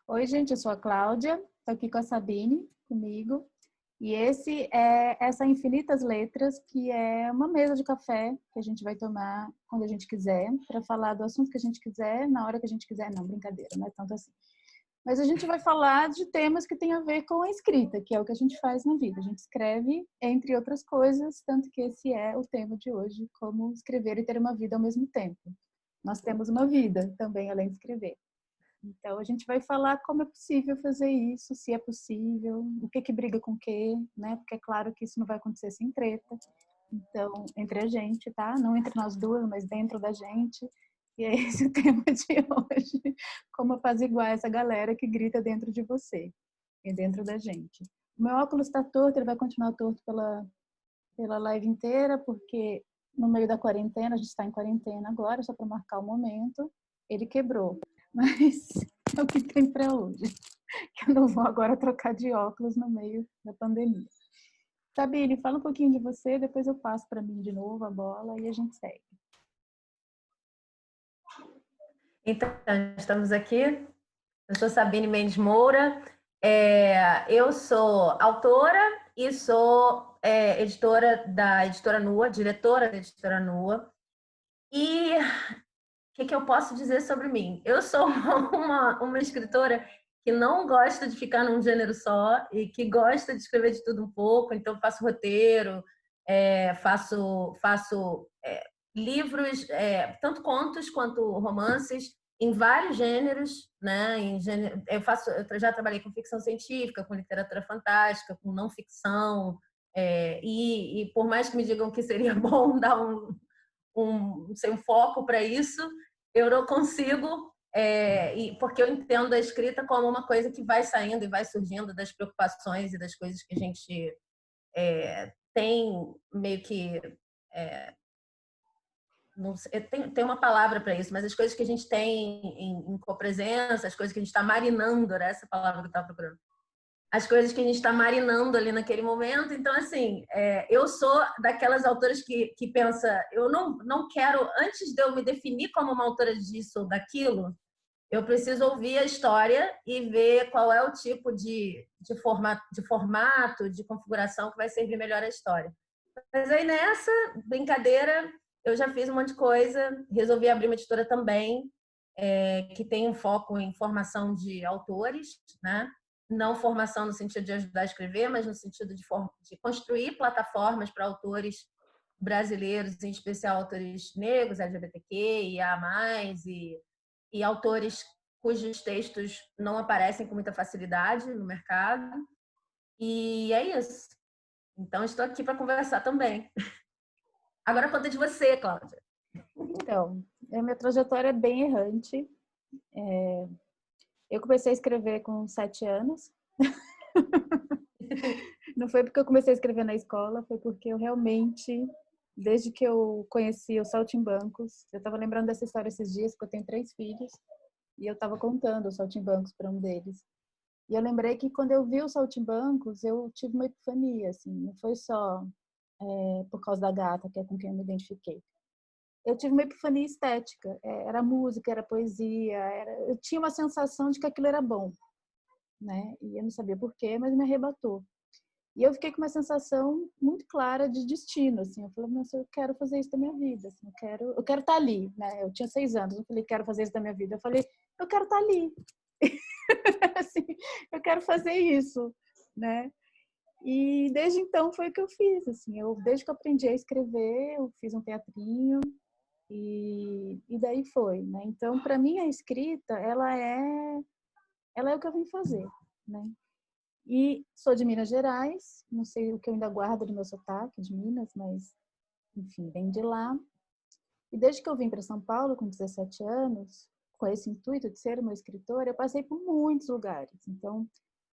Oi, gente, eu sou a Cláudia, estou aqui com a Sabine, comigo. E esse é essa Infinitas Letras, que é uma mesa de café que a gente vai tomar quando a gente quiser, para falar do assunto que a gente quiser, na hora que a gente quiser. Não, brincadeira, não é tanto assim. Mas a gente vai falar de temas que têm a ver com a escrita, que é o que a gente faz na vida. A gente escreve, entre outras coisas, tanto que esse é o tema de hoje, como escrever e ter uma vida ao mesmo tempo. Nós temos uma vida também, além de escrever. Então, a gente vai falar como é possível fazer isso, se é possível, o que briga com o quê, né? Porque é claro que isso não vai acontecer sem treta. Então, entre a gente, tá? Não entre nós duas, mas dentro da gente. E é esse o tema de hoje. Como apaziguar essa galera que grita dentro de você e dentro da gente. O meu óculos está torto, ele vai continuar torto pela live inteira, porque no meio da quarentena, a gente está em quarentena agora, só para marcar o momento, ele quebrou. Mas é o que tem para hoje. Que eu não vou agora trocar de óculos no meio da pandemia. Sabine, fala um pouquinho de você, depois eu passo para mim de novo a bola e a gente segue. Então, estamos aqui. Eu sou Sabine Mendes Moura. Eu sou autora e sou editora da Editora Nua, diretora da Editora Nua. E o que eu posso dizer sobre mim? Eu sou uma escritora que não gosta de ficar num gênero só e que gosta de escrever de tudo um pouco. Então, faço roteiro, faço livros, tanto contos quanto romances, em vários gêneros, né? Eu já trabalhei com ficção científica, com literatura fantástica, com não ficção, e por mais que me digam que seria bom dar um foco para isso, eu não consigo, porque eu entendo a escrita como uma coisa que vai saindo e vai surgindo das preocupações e das coisas que a gente tem meio que não sei, tem uma palavra para isso, mas as coisas que a gente tem em copresença, as coisas que a gente está marinando, era essa palavra que eu estava procurando. As coisas que a gente está marinando ali naquele momento. Então, assim, eu sou daquelas autoras que pensa, eu não quero, antes de eu me definir como uma autora disso ou daquilo, eu preciso ouvir a história e ver qual é o tipo formato, de configuração que vai servir melhor a história. Mas aí nessa brincadeira, eu já fiz um monte de coisa, resolvi abrir uma editora também, que tem um foco em formação de autores, né? Não formação no sentido de ajudar a escrever, mas no sentido de construir plataformas para autores brasileiros, em especial autores negros, LGBTQ, IA+, e autores cujos textos não aparecem com muita facilidade no mercado. E é isso. Então, estou aqui para conversar também. Agora conta de você, Cláudia. Então, a minha trajetória é bem errante. Eu comecei a escrever com 7 anos. Não foi porque eu comecei a escrever na escola, foi porque eu realmente, desde que eu conheci os Saltimbancos, eu estava lembrando dessa história esses dias, porque eu tenho 3 filhos, e eu estava contando os Saltimbancos para um deles. E eu lembrei que quando eu vi os Saltimbancos, eu tive uma epifania, assim, não foi só por causa da gata, que é com quem eu me identifiquei. Eu tive uma epifania estética, era música, era poesia, eu tinha uma sensação de que aquilo era bom, né? E eu não sabia porquê, mas me arrebatou. E eu fiquei com uma sensação muito clara de destino, assim. Eu falei, mas eu quero fazer isso da minha vida, assim, eu quero estar ali, né? Eu tinha 6 anos, eu falei, quero fazer isso da minha vida. Eu falei, eu quero estar ali. Assim, eu quero fazer isso, né? E desde então foi o que eu fiz, assim. Desde que eu aprendi a escrever, eu fiz um teatrinho e daí foi, né? Então, para mim a escrita, ela é o que eu vim fazer, né? E sou de Minas Gerais, não sei o que eu ainda guardo do meu sotaque de Minas, mas, enfim, vem de lá. E desde que eu vim para São Paulo, com 17 anos, com esse intuito de ser uma escritora, eu passei por muitos lugares. Então,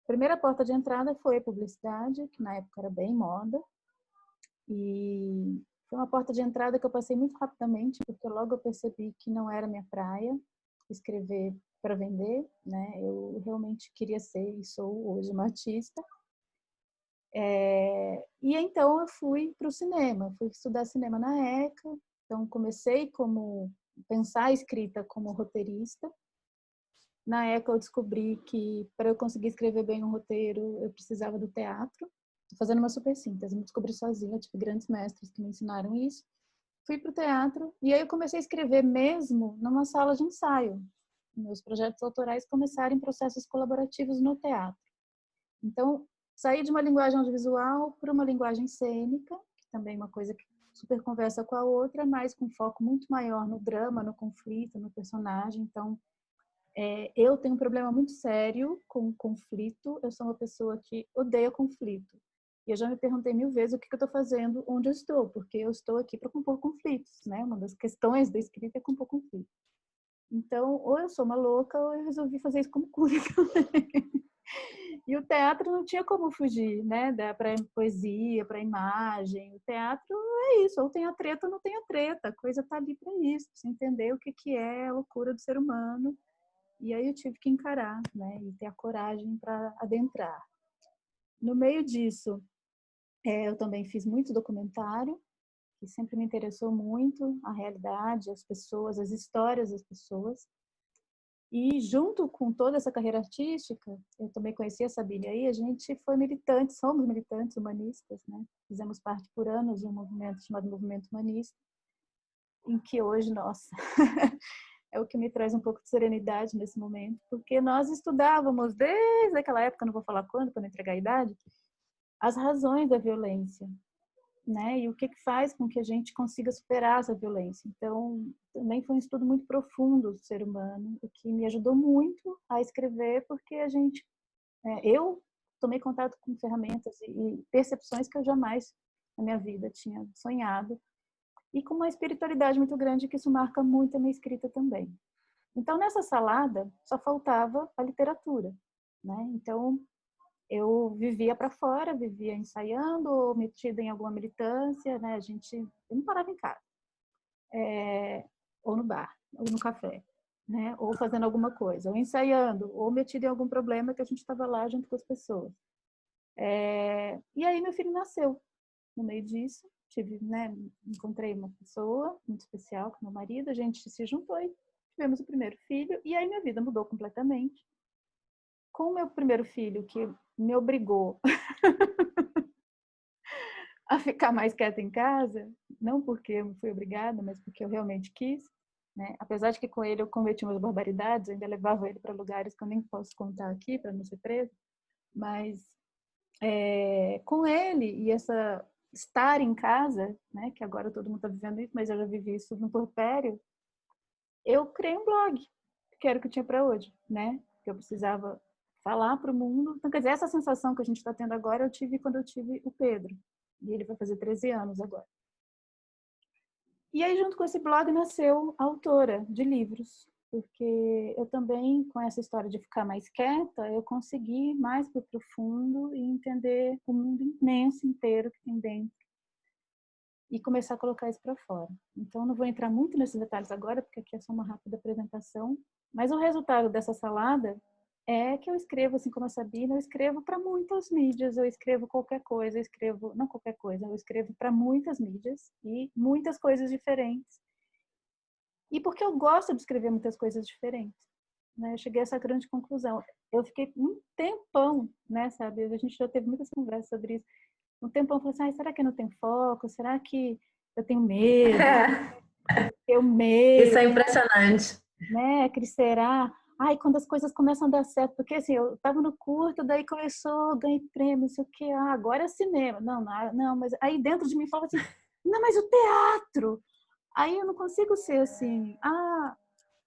a primeira porta de entrada foi a publicidade, que na época era bem moda. E foi uma porta de entrada que eu passei muito rapidamente, porque logo eu percebi que não era minha praia escrever para vender, né? Eu realmente queria ser e sou hoje uma artista. E então eu fui para o cinema, fui estudar cinema na ECA, então comecei como pensar a escrita como roteirista Na época eu descobri que para eu conseguir escrever bem um roteiro, eu precisava do teatro. Tô fazendo uma super síntese, me descobri sozinha, tive grandes mestres que me ensinaram isso. Fui para o teatro e aí eu comecei a escrever mesmo numa sala de ensaio. Meus projetos autorais começaram em processos colaborativos no teatro. Então, saí de uma linguagem audiovisual para uma linguagem cênica, que também é uma coisa que super conversa com a outra, mas com foco muito maior no drama, no conflito, no personagem. Então, eu tenho um problema muito sério com conflito. Eu sou uma pessoa que odeia conflito. E eu já me perguntei 1000 vezes o que eu estou fazendo, onde eu estou, porque eu estou aqui para compor conflitos, né? Uma das questões da escrita é compor conflito. Então, ou eu sou uma louca, ou eu resolvi fazer isso como cura. E o teatro não tinha como fugir, né? Para poesia, para imagem. O teatro é isso, ou tem a treta ou não tem a treta. A coisa está ali para isso, para você entender o que é a loucura do ser humano. E aí eu tive que encarar, né? E ter a coragem para adentrar. No meio disso, eu também fiz muito documentário, que sempre me interessou muito, a realidade, as pessoas, as histórias das pessoas. E junto com toda essa carreira artística, eu também conheci a Sabine aí, a gente foi militante, somos militantes humanistas, né? Fizemos parte por anos de um movimento chamado Movimento Humanista, em que hoje, nossa, é o que me traz um pouco de serenidade nesse momento, porque nós estudávamos desde aquela época, não vou falar quando, para não entregar a idade, as razões da violência, né? E o que faz com que a gente consiga superar essa violência. Então, também foi um estudo muito profundo do ser humano, o que me ajudou muito a escrever, porque eu tomei contato com ferramentas e percepções que eu jamais na minha vida tinha sonhado, e com uma espiritualidade muito grande, que isso marca muito a minha escrita também. Então, nessa salada, só faltava a literatura, né? Então, eu vivia para fora, vivia ensaiando ou metida em alguma militância, né? Eu não parava em casa, ou no bar, ou no café, né? Ou fazendo alguma coisa, ou ensaiando, ou metida em algum problema que a gente estava lá junto com as pessoas. E aí meu filho nasceu. No meio disso, né? Encontrei uma pessoa muito especial, com meu marido, a gente se juntou e tivemos o primeiro filho, e aí minha vida mudou completamente. Com o meu primeiro filho, que me obrigou a ficar mais quieta em casa, não porque eu fui obrigada, mas porque eu realmente quis, né? Apesar de que com ele eu cometi umas barbaridades, ainda levava ele para lugares que eu nem posso contar aqui para não ser preso, mas com ele e essa estar em casa, né? Que agora todo mundo está vivendo isso, mas eu já vivi isso no porpério. Eu criei um blog, que era o que eu tinha para hoje, né? Que eu precisava falar para o mundo. Então, quer dizer, essa sensação que a gente está tendo agora, eu tive quando eu tive o Pedro. E ele vai fazer 13 anos agora. E aí, junto com esse blog, nasceu a autora de livros. Porque eu também, com essa história de ficar mais quieta, eu consegui ir mais para o profundo e entender o mundo imenso inteiro que tem dentro. E começar a colocar isso para fora. Então, não vou entrar muito nesses detalhes agora, porque aqui é só uma rápida apresentação. Mas o resultado dessa salada é que eu escrevo, assim como a Sabina, eu escrevo para muitas mídias, eu escrevo qualquer coisa, eu escrevo, não qualquer coisa, eu escrevo para muitas mídias e muitas coisas diferentes. E porque eu gosto de escrever muitas coisas diferentes, né? Eu cheguei a essa grande conclusão. Eu fiquei um tempão, né, sabe? A gente já teve muitas conversas sobre isso. Um tempão eu falei assim, será que eu não tenho foco? Será que eu tenho medo? Eu Isso meio, é impressionante. né? Cris, será? Ai, quando as coisas começam a dar certo, porque assim, eu tava no curto, daí começou, ganhei prêmio, não sei o que, agora é cinema. Não, não, não, mas aí dentro de mim falava assim, não, mas o teatro. Aí eu não consigo ser assim,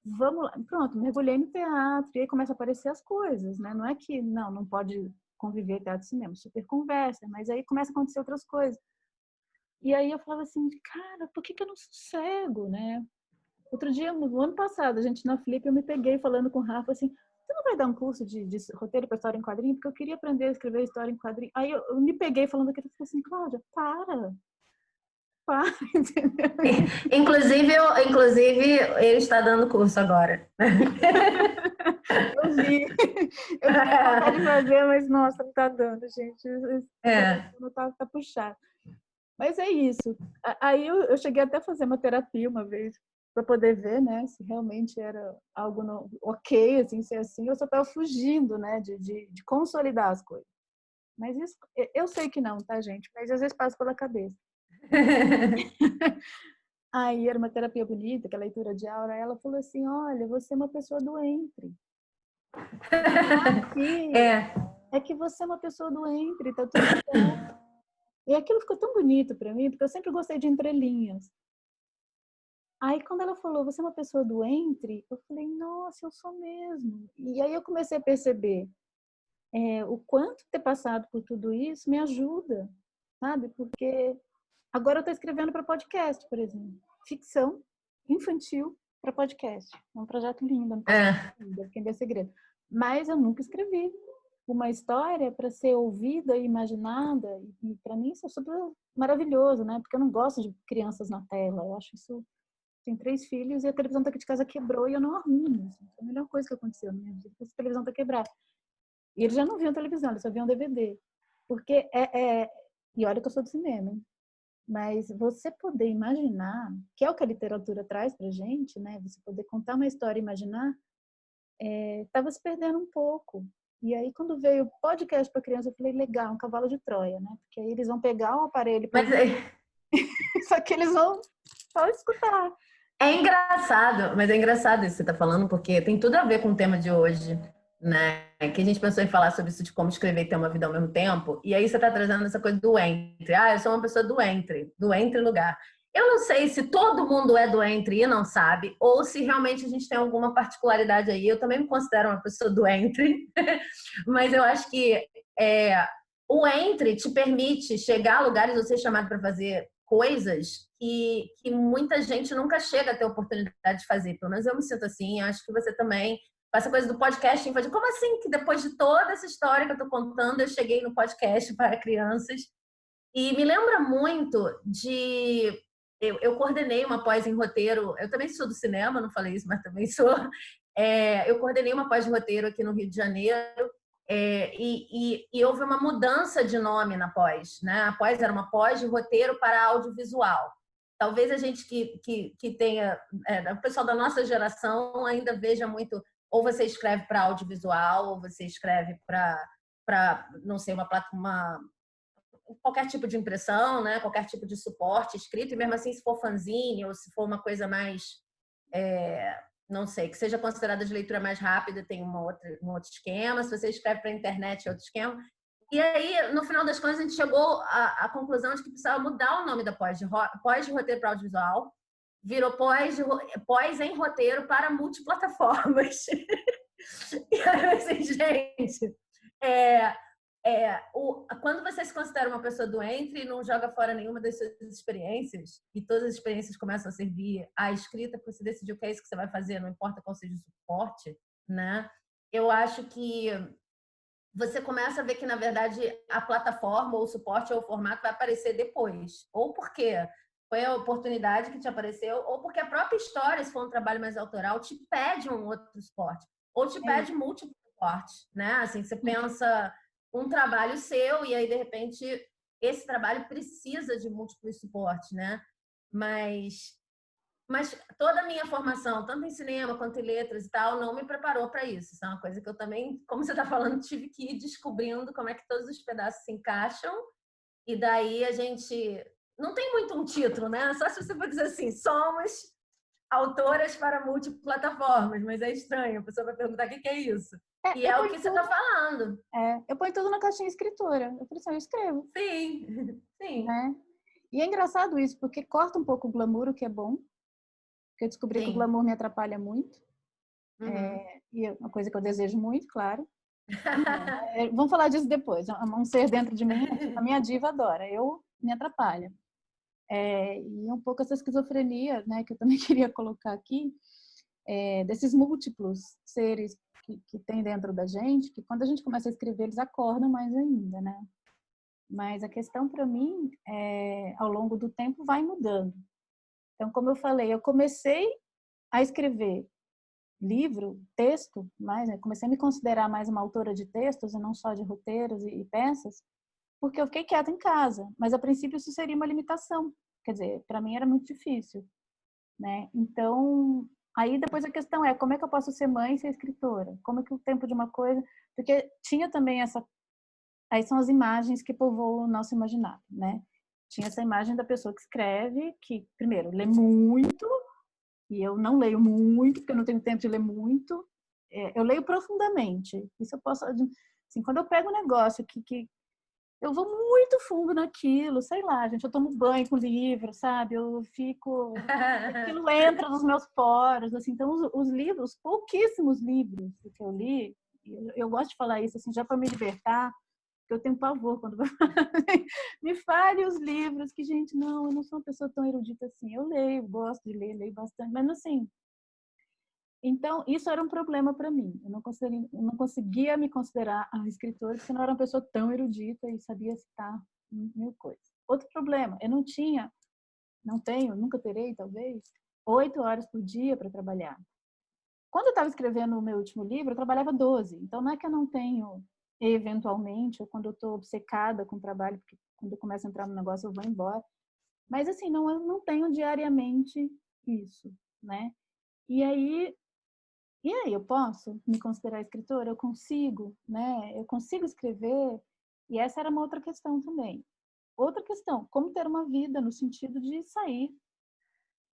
vamos lá, pronto, mergulhei no teatro, e aí começa a aparecer as coisas, né? Não é que não pode conviver teatro e cinema, super conversa, mas aí começa a acontecer outras coisas. E aí eu falava assim, cara, por que eu não sossego, né? Outro dia, no ano passado, a gente na Flip, eu me peguei falando com o Rafa assim, você não vai dar um curso de roteiro para história em quadrinho? Porque eu queria aprender a escrever história em quadrinho. Aí eu me peguei falando aquilo, eu falei assim, Cláudia, para, entendeu? Inclusive, ele está dando curso agora. Eu vi, eu fiquei com vontade de fazer, mas nossa, não tá dando, gente. Não tá puxado. Mas é isso. Aí eu cheguei até a fazer uma terapia uma vez, para poder ver, né, se realmente era algo ok, assim, ser assim, eu só estava fugindo, né, de consolidar as coisas. Mas isso, eu sei que não, tá, gente? Mas às vezes passa pela cabeça. Aí era uma terapia bonita, que é a leitura de aura, ela falou assim, olha, você é uma pessoa doente. Aqui, é que você é uma pessoa doente, tá tudo certo. E aquilo ficou tão bonito para mim, porque eu sempre gostei de entrelinhas. Aí, quando ela falou, você é uma pessoa doente, eu falei, nossa, eu sou mesmo. E aí eu comecei a perceber o quanto ter passado por tudo isso me ajuda, sabe? Porque agora eu estou escrevendo para podcast, por exemplo. Ficção infantil para podcast. É um projeto lindo, não posso falar ainda, porque ainda é segredo. Mas eu nunca escrevi uma história para ser ouvida e imaginada. E para mim isso é super maravilhoso, né? Porque eu não gosto de crianças na tela. Eu acho isso. Tenho 3 filhos e a televisão daqui de casa quebrou e eu não arrumo. Assim. Foi a melhor coisa que aconteceu na minha vida. A televisão tá quebrada. E eles já não viam televisão, eles só viam DVD. Porque E olha que eu sou do cinema, hein? Mas você poder imaginar, que é o que a literatura traz pra gente, né? Você poder contar uma história e imaginar, estava se perdendo um pouco. E aí, quando veio o podcast para criança, eu falei, legal, um cavalo de Troia, né? Porque aí eles vão pegar o aparelho, Mas só que eles vão só escutar. é engraçado, mas é engraçado isso que você está falando, porque tem tudo a ver com o tema de hoje, né? Que a gente pensou em falar sobre isso de como escrever e ter uma vida ao mesmo tempo, e aí você está trazendo essa coisa do entre. Ah, eu sou uma pessoa do entre lugar. Eu não sei se todo mundo é do entre e não sabe, ou se realmente a gente tem alguma particularidade aí. Eu também me considero uma pessoa do entre, mas eu acho que o entre te permite chegar a lugares ou ser chamado para fazer coisas que muita gente nunca chega a ter oportunidade de fazer. Pelo menos eu me sinto assim. Acho que você também. Essa coisa do podcast, como assim que depois de toda essa história que eu estou contando, eu cheguei no podcast para crianças? E me lembra muito de. Eu coordenei uma pós em roteiro. Eu também sou do cinema, não falei isso, mas também sou. Eu coordenei uma pós de roteiro aqui no Rio de Janeiro. E houve uma mudança de nome na pós, né? A pós era uma pós de roteiro para audiovisual. Talvez a gente que tenha, o pessoal da nossa geração ainda veja muito, ou você escreve para audiovisual, ou você escreve para não sei, qualquer tipo de impressão, né? Qualquer tipo de suporte escrito, e mesmo assim, se for fanzine ou se for uma coisa mais não sei, que seja considerada de leitura mais rápida, tem um outro esquema. Se você escreve para a internet, é outro esquema. E aí, no final das contas, a gente chegou à conclusão de que precisava mudar o nome da pós de roteiro para audiovisual, virou pós em roteiro para multiplataformas. E aí, assim, gente, quando você se considera uma pessoa doente e não joga fora nenhuma das suas experiências, e todas as experiências começam a servir à escrita, porque você decidiu que é isso que você vai fazer, não importa qual seja o suporte, né? Eu acho que você começa a ver que, na verdade, a plataforma ou o suporte ou o formato vai aparecer depois. Ou porque foi a oportunidade que te apareceu, ou porque a própria história, se for um trabalho mais autoral, te pede um outro suporte. Ou te pede múltiplos suportes, né? Assim, você pensa um trabalho seu e aí, de repente, esse trabalho precisa de múltiplos suportes, né? Mas toda a minha formação, tanto em cinema quanto em letras e tal, não me preparou para isso. Isso é uma coisa que eu também, como você está falando, tive que ir descobrindo como é que todos os pedaços se encaixam. E daí a gente não tem muito um título, né? Só se você for dizer assim, somos autoras para multiplataformas, mas é estranho, a pessoa vai perguntar o que é isso. E é o que você está falando. Eu ponho tudo na caixinha escritora. Eu falei assim, eu escrevo. Sim, sim. Né? E é engraçado isso, porque corta um pouco o glamour, o que é bom. Porque eu descobri que o glamour me atrapalha muito. E é uma coisa que eu desejo muito, claro. Vamos falar disso depois. Um ser dentro de mim, a minha diva adora. Eu me atrapalha. E um pouco essa esquizofrenia, né, que eu também queria colocar aqui, desses múltiplos seres que tem dentro da gente, que quando a gente começa a escrever, eles acordam mais ainda, né? Mas a questão para mim, ao longo do tempo, vai mudando. Então, como eu falei, eu comecei a escrever livro, texto, mas comecei a me considerar mais uma autora de textos e não só de roteiros e peças, porque eu fiquei quieta em casa. Mas a princípio isso seria uma limitação. Quer dizer, para mim era muito difícil. né? Então, aí depois a questão é, como é que eu posso ser mãe e ser escritora? Como é que o tempo de uma coisa... Porque tinha também essa... Aí são as imagens que povoam o nosso imaginário, né? Tinha essa imagem da pessoa que escreve, que, primeiro, lê muito, e eu não leio muito, porque eu não tenho tempo de ler muito. Eu leio profundamente. Isso eu posso... Assim, quando eu pego um negócio que eu vou muito fundo naquilo, sei lá, gente, eu tomo banho com livro, sabe? Eu fico... Aquilo entra nos meus poros, assim. Então, os livros, pouquíssimos livros que eu li, eu gosto de falar isso, assim, já para me libertar, porque eu tenho pavor quando me fale os livros, que, gente, não, eu não sou uma pessoa tão erudita assim. Eu leio, gosto de ler, leio bastante, mas assim... Então, isso era um problema para mim. Eu não conseguia me considerar a escritora, porque eu não era uma pessoa tão erudita e sabia citar mil coisas. Outro problema, eu não tenho, nunca terei, talvez, 8 horas por dia para trabalhar. Quando eu estava escrevendo o meu último livro, eu trabalhava 12. Então, não é que eu não tenho, eventualmente, ou quando eu estou obcecada com o trabalho, porque quando eu começo a entrar no negócio, eu vou embora. Mas, assim, não, eu não tenho diariamente isso, né? E aí, eu posso me considerar escritora? Eu consigo, né? Eu consigo escrever? E essa era uma outra questão também. Outra questão, como ter uma vida no sentido de sair,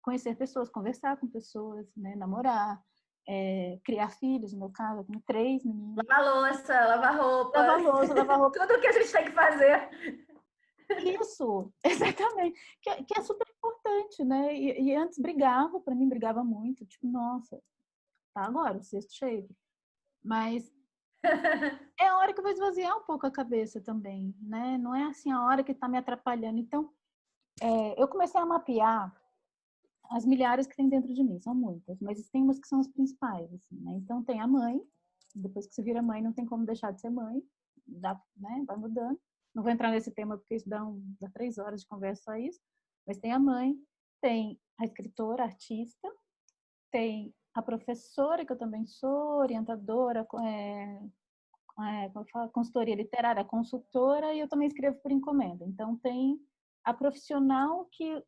conhecer pessoas, conversar com pessoas, né? Namorar, criar filhos, no meu caso, eu tenho 3 meninos. Lavar louça, lavar roupa, Lavar louça, lavar roupa. tudo que a gente tem que fazer. Isso, exatamente. Que é super importante, né? E antes brigava, para mim brigava muito, tipo, nossa, tá agora, o cesto cheio. Mas é a hora que eu vou esvaziar um pouco a cabeça também, né? Não é assim a hora que está me atrapalhando. Então, eu comecei a mapear as milhares que tem dentro de mim, são muitas, mas tem umas que são as principais, assim, né? Então, tem a mãe, depois que você vira mãe, não tem como deixar de ser mãe, dá, né? Vai mudando. Não vou entrar nesse tema porque isso dá 3 horas de conversa só isso, mas tem a mãe, tem a escritora, a artista, tem a professora, que eu também sou, orientadora, como eu falo, consultoria literária, consultora, e eu também escrevo por encomenda. Então, tem a profissional que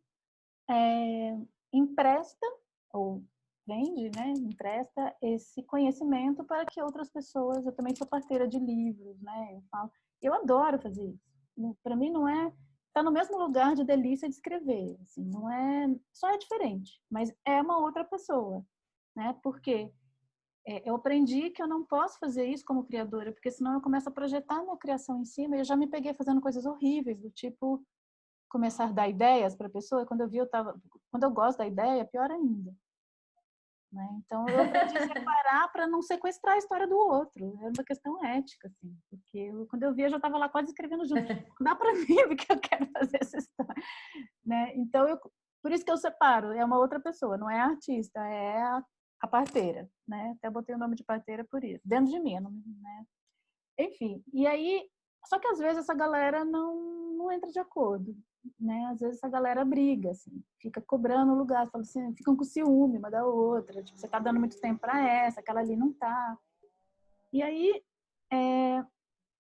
empresta ou vende, né, empresta esse conhecimento para que outras pessoas... Eu também sou parceira de livros, né? Eu adoro fazer isso. Para mim não é... Está no mesmo lugar de delícia de escrever, assim, não é... Só é diferente, mas é uma outra pessoa, né? Porque eu aprendi que eu não posso fazer isso como criadora, porque senão eu começo a projetar a minha criação em cima, e eu já me peguei fazendo coisas horríveis, do tipo começar a dar ideias para a pessoa, e quando eu gosto da ideia, pior ainda, né? Então eu aprendi a separar para não sequestrar a história do outro. É uma questão ética, assim, porque quando eu vi, eu já estava lá quase escrevendo junto. Não dá para mim, porque eu quero fazer essa história, né? Então por isso que eu separo, é uma outra pessoa, não é a artista, é a parteira, né? Até botei o nome de parteira por isso, dentro de mim, né? Enfim, e aí, só que às vezes essa galera não entra de acordo, né? Às vezes essa galera briga, assim, fica cobrando o lugar, fala assim, ficam com ciúme uma da outra, tipo, você tá dando muito tempo para essa, aquela ali não tá. E aí,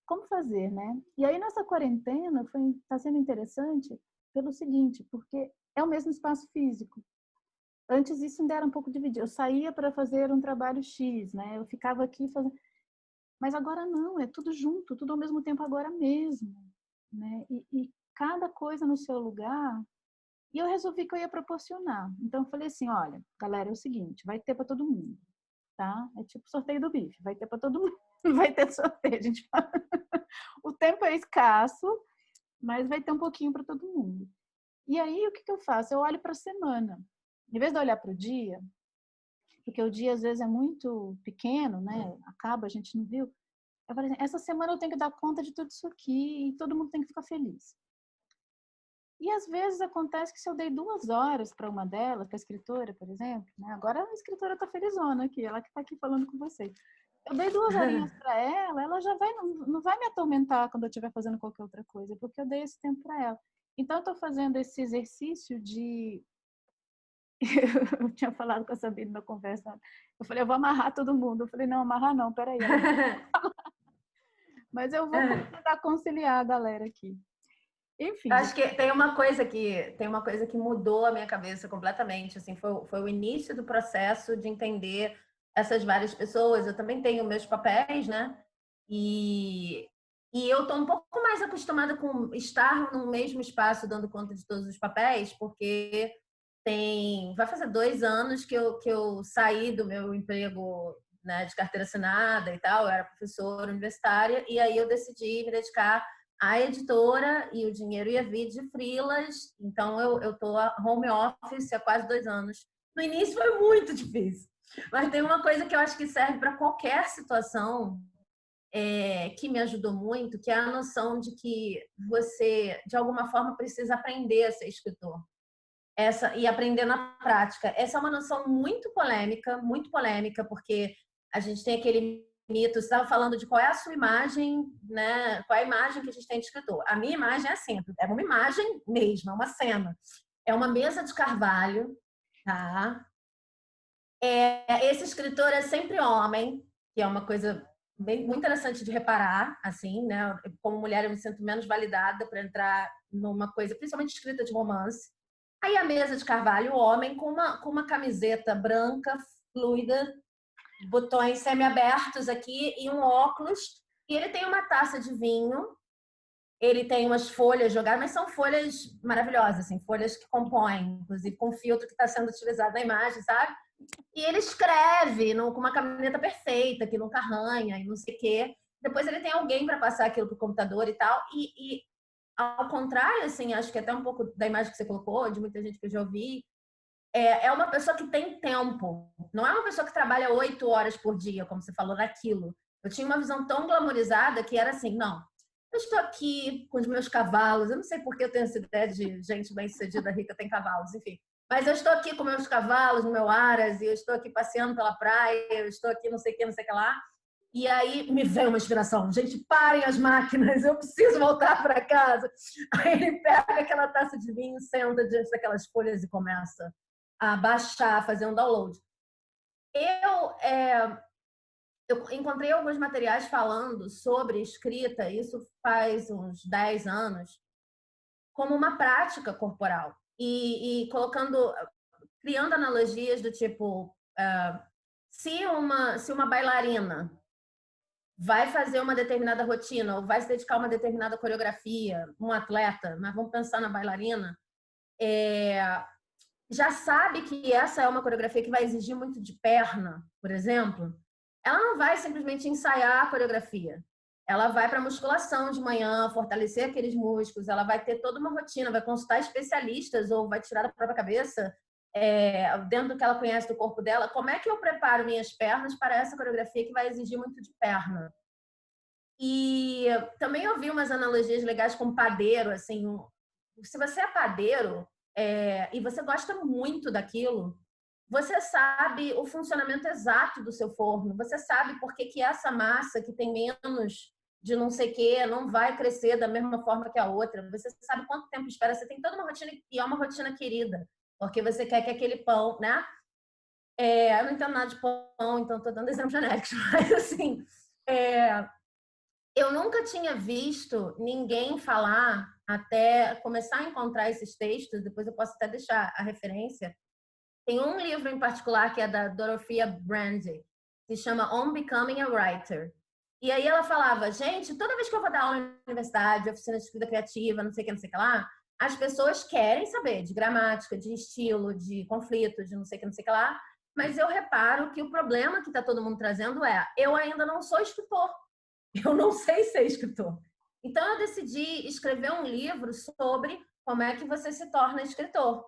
como fazer, né? E aí nessa quarentena tá sendo interessante pelo seguinte, porque é o mesmo espaço físico. Antes isso ainda era um pouco dividido. Eu saía para fazer um trabalho X, né? Eu ficava aqui fazendo... Mas agora não, é tudo junto, tudo ao mesmo tempo agora mesmo, né? E cada coisa no seu lugar. E eu resolvi que eu ia proporcionar. Então eu falei assim, olha, galera, é o seguinte, vai ter para todo mundo, tá? É tipo sorteio do bife, vai ter para todo mundo, vai ter sorteio, a gente fala. O tempo é escasso, mas vai ter um pouquinho para todo mundo. E aí o que eu faço? Eu olho para a semana. Em vez de olhar para o dia, porque o dia às vezes é muito pequeno, né? Acaba, a gente não viu. Eu falei assim, essa semana eu tenho que dar conta de tudo isso aqui e todo mundo tem que ficar feliz. E às vezes acontece que se eu dei 2 horas para uma delas, para a escritora, por exemplo, né? Agora a escritora está felizona aqui, ela que está aqui falando com vocês. Eu dei 2 horinhas para ela já vai, não vai me atormentar quando eu estiver fazendo qualquer outra coisa, porque eu dei esse tempo para ela. Então eu estou fazendo esse exercício de... Eu tinha falado com a Sabine na conversa, eu falei, eu vou amarrar todo mundo. Eu falei, não, amarrar não, peraí. Mas eu vou tentar conciliar a galera aqui. Enfim, Acho que tem uma coisa que mudou a minha cabeça completamente, assim, foi o início do processo de entender essas várias pessoas. Eu também tenho meus papéis, né? E, e eu tô um pouco mais acostumada com estar no mesmo espaço dando conta de todos os papéis, porque vai fazer 2 anos que eu saí do meu emprego, né, de carteira assinada e tal. Eu era professora universitária e aí eu decidi me dedicar à editora e o dinheiro ia vir de freelas. Então eu tô home office há quase 2 anos. No início foi muito difícil, mas tem uma coisa que eu acho que serve para qualquer situação, que me ajudou muito, que é a noção de que você, de alguma forma, precisa aprender a ser escritor. E aprender na prática. Essa é uma noção muito polêmica, porque a gente tem aquele mito. Você estava falando de qual é a sua imagem, né? Qual é a imagem que a gente tem de escritor? A minha imagem é assim, é uma imagem mesmo, é uma cena. É uma mesa de carvalho, tá? Esse escritor é sempre homem, que é uma coisa muito interessante de reparar, assim, né? Como mulher, eu me sinto menos validada para entrar numa coisa, principalmente escrita de romance. Aí a mesa de carvalho, o homem com uma camiseta branca, fluida, botões semi-abertos aqui e um óculos. E ele tem uma taça de vinho, ele tem umas folhas jogadas, mas são folhas maravilhosas, assim, folhas que compõem, inclusive com o filtro que está sendo utilizado na imagem, sabe? E ele escreve com uma caneta perfeita, que nunca arranha e não sei o quê. Depois ele tem alguém para passar aquilo para o computador e tal. E ao contrário, assim, acho que até um pouco da imagem que você colocou, de muita gente que eu já ouvi, é uma pessoa que tem tempo. Não é uma pessoa que trabalha 8 horas por dia, como você falou, naquilo. Eu tinha uma visão tão glamorizada que era assim, não, eu estou aqui com os meus cavalos. Eu não sei por que eu tenho essa ideia de gente bem-sucedida, rica, tem cavalos, enfim. Mas eu estou aqui com meus cavalos, no meu aras, e eu estou aqui passeando pela praia, eu estou aqui não sei o que, não sei o que lá. E aí me veio uma inspiração. Gente, parem as máquinas, eu preciso voltar para casa. Aí ele pega aquela taça de vinho, senta diante daquelas folhas e começa a baixar, a fazer um download. Eu, é, eu encontrei alguns materiais falando sobre escrita, isso faz uns 10 anos, como uma prática corporal. E criando analogias do tipo, se uma bailarina vai fazer uma determinada rotina ou vai se dedicar a uma determinada coreografia, um atleta, mas vamos pensar na bailarina, já sabe que essa é uma coreografia que vai exigir muito de perna, por exemplo, ela não vai simplesmente ensaiar a coreografia. Ela vai para musculação de manhã, fortalecer aqueles músculos, ela vai ter toda uma rotina, vai consultar especialistas ou vai tirar da própria cabeça, dentro do que ela conhece do corpo dela, como é que eu preparo minhas pernas para essa coreografia que vai exigir muito de perna. E também ouvi umas analogias legais com padeiro, assim, se você é padeiro, e você gosta muito daquilo, você sabe o funcionamento exato do seu forno, você sabe por que essa massa que tem menos de não sei o que não vai crescer da mesma forma que a outra, você sabe quanto tempo espera, você tem toda uma rotina e é uma rotina querida, porque você quer que aquele pão, né? Eu não entendo nada de pão, então estou dando exemplos genéricos, mas assim, eu nunca tinha visto ninguém falar, até começar a encontrar esses textos, depois eu posso até deixar a referência. Tem um livro em particular que é da Dorothea Brande, que se chama On Becoming a Writer. E aí ela falava, gente, toda vez que eu vou dar aula na universidade, oficina de escrita criativa, não sei o que, não sei o que lá, as pessoas querem saber de gramática, de estilo, de conflito, de não sei o que, não sei o que lá, mas eu reparo que o problema que está todo mundo trazendo eu ainda não sou escritor. Eu não sei ser escritor. Então, eu decidi escrever um livro sobre como é que você se torna escritor.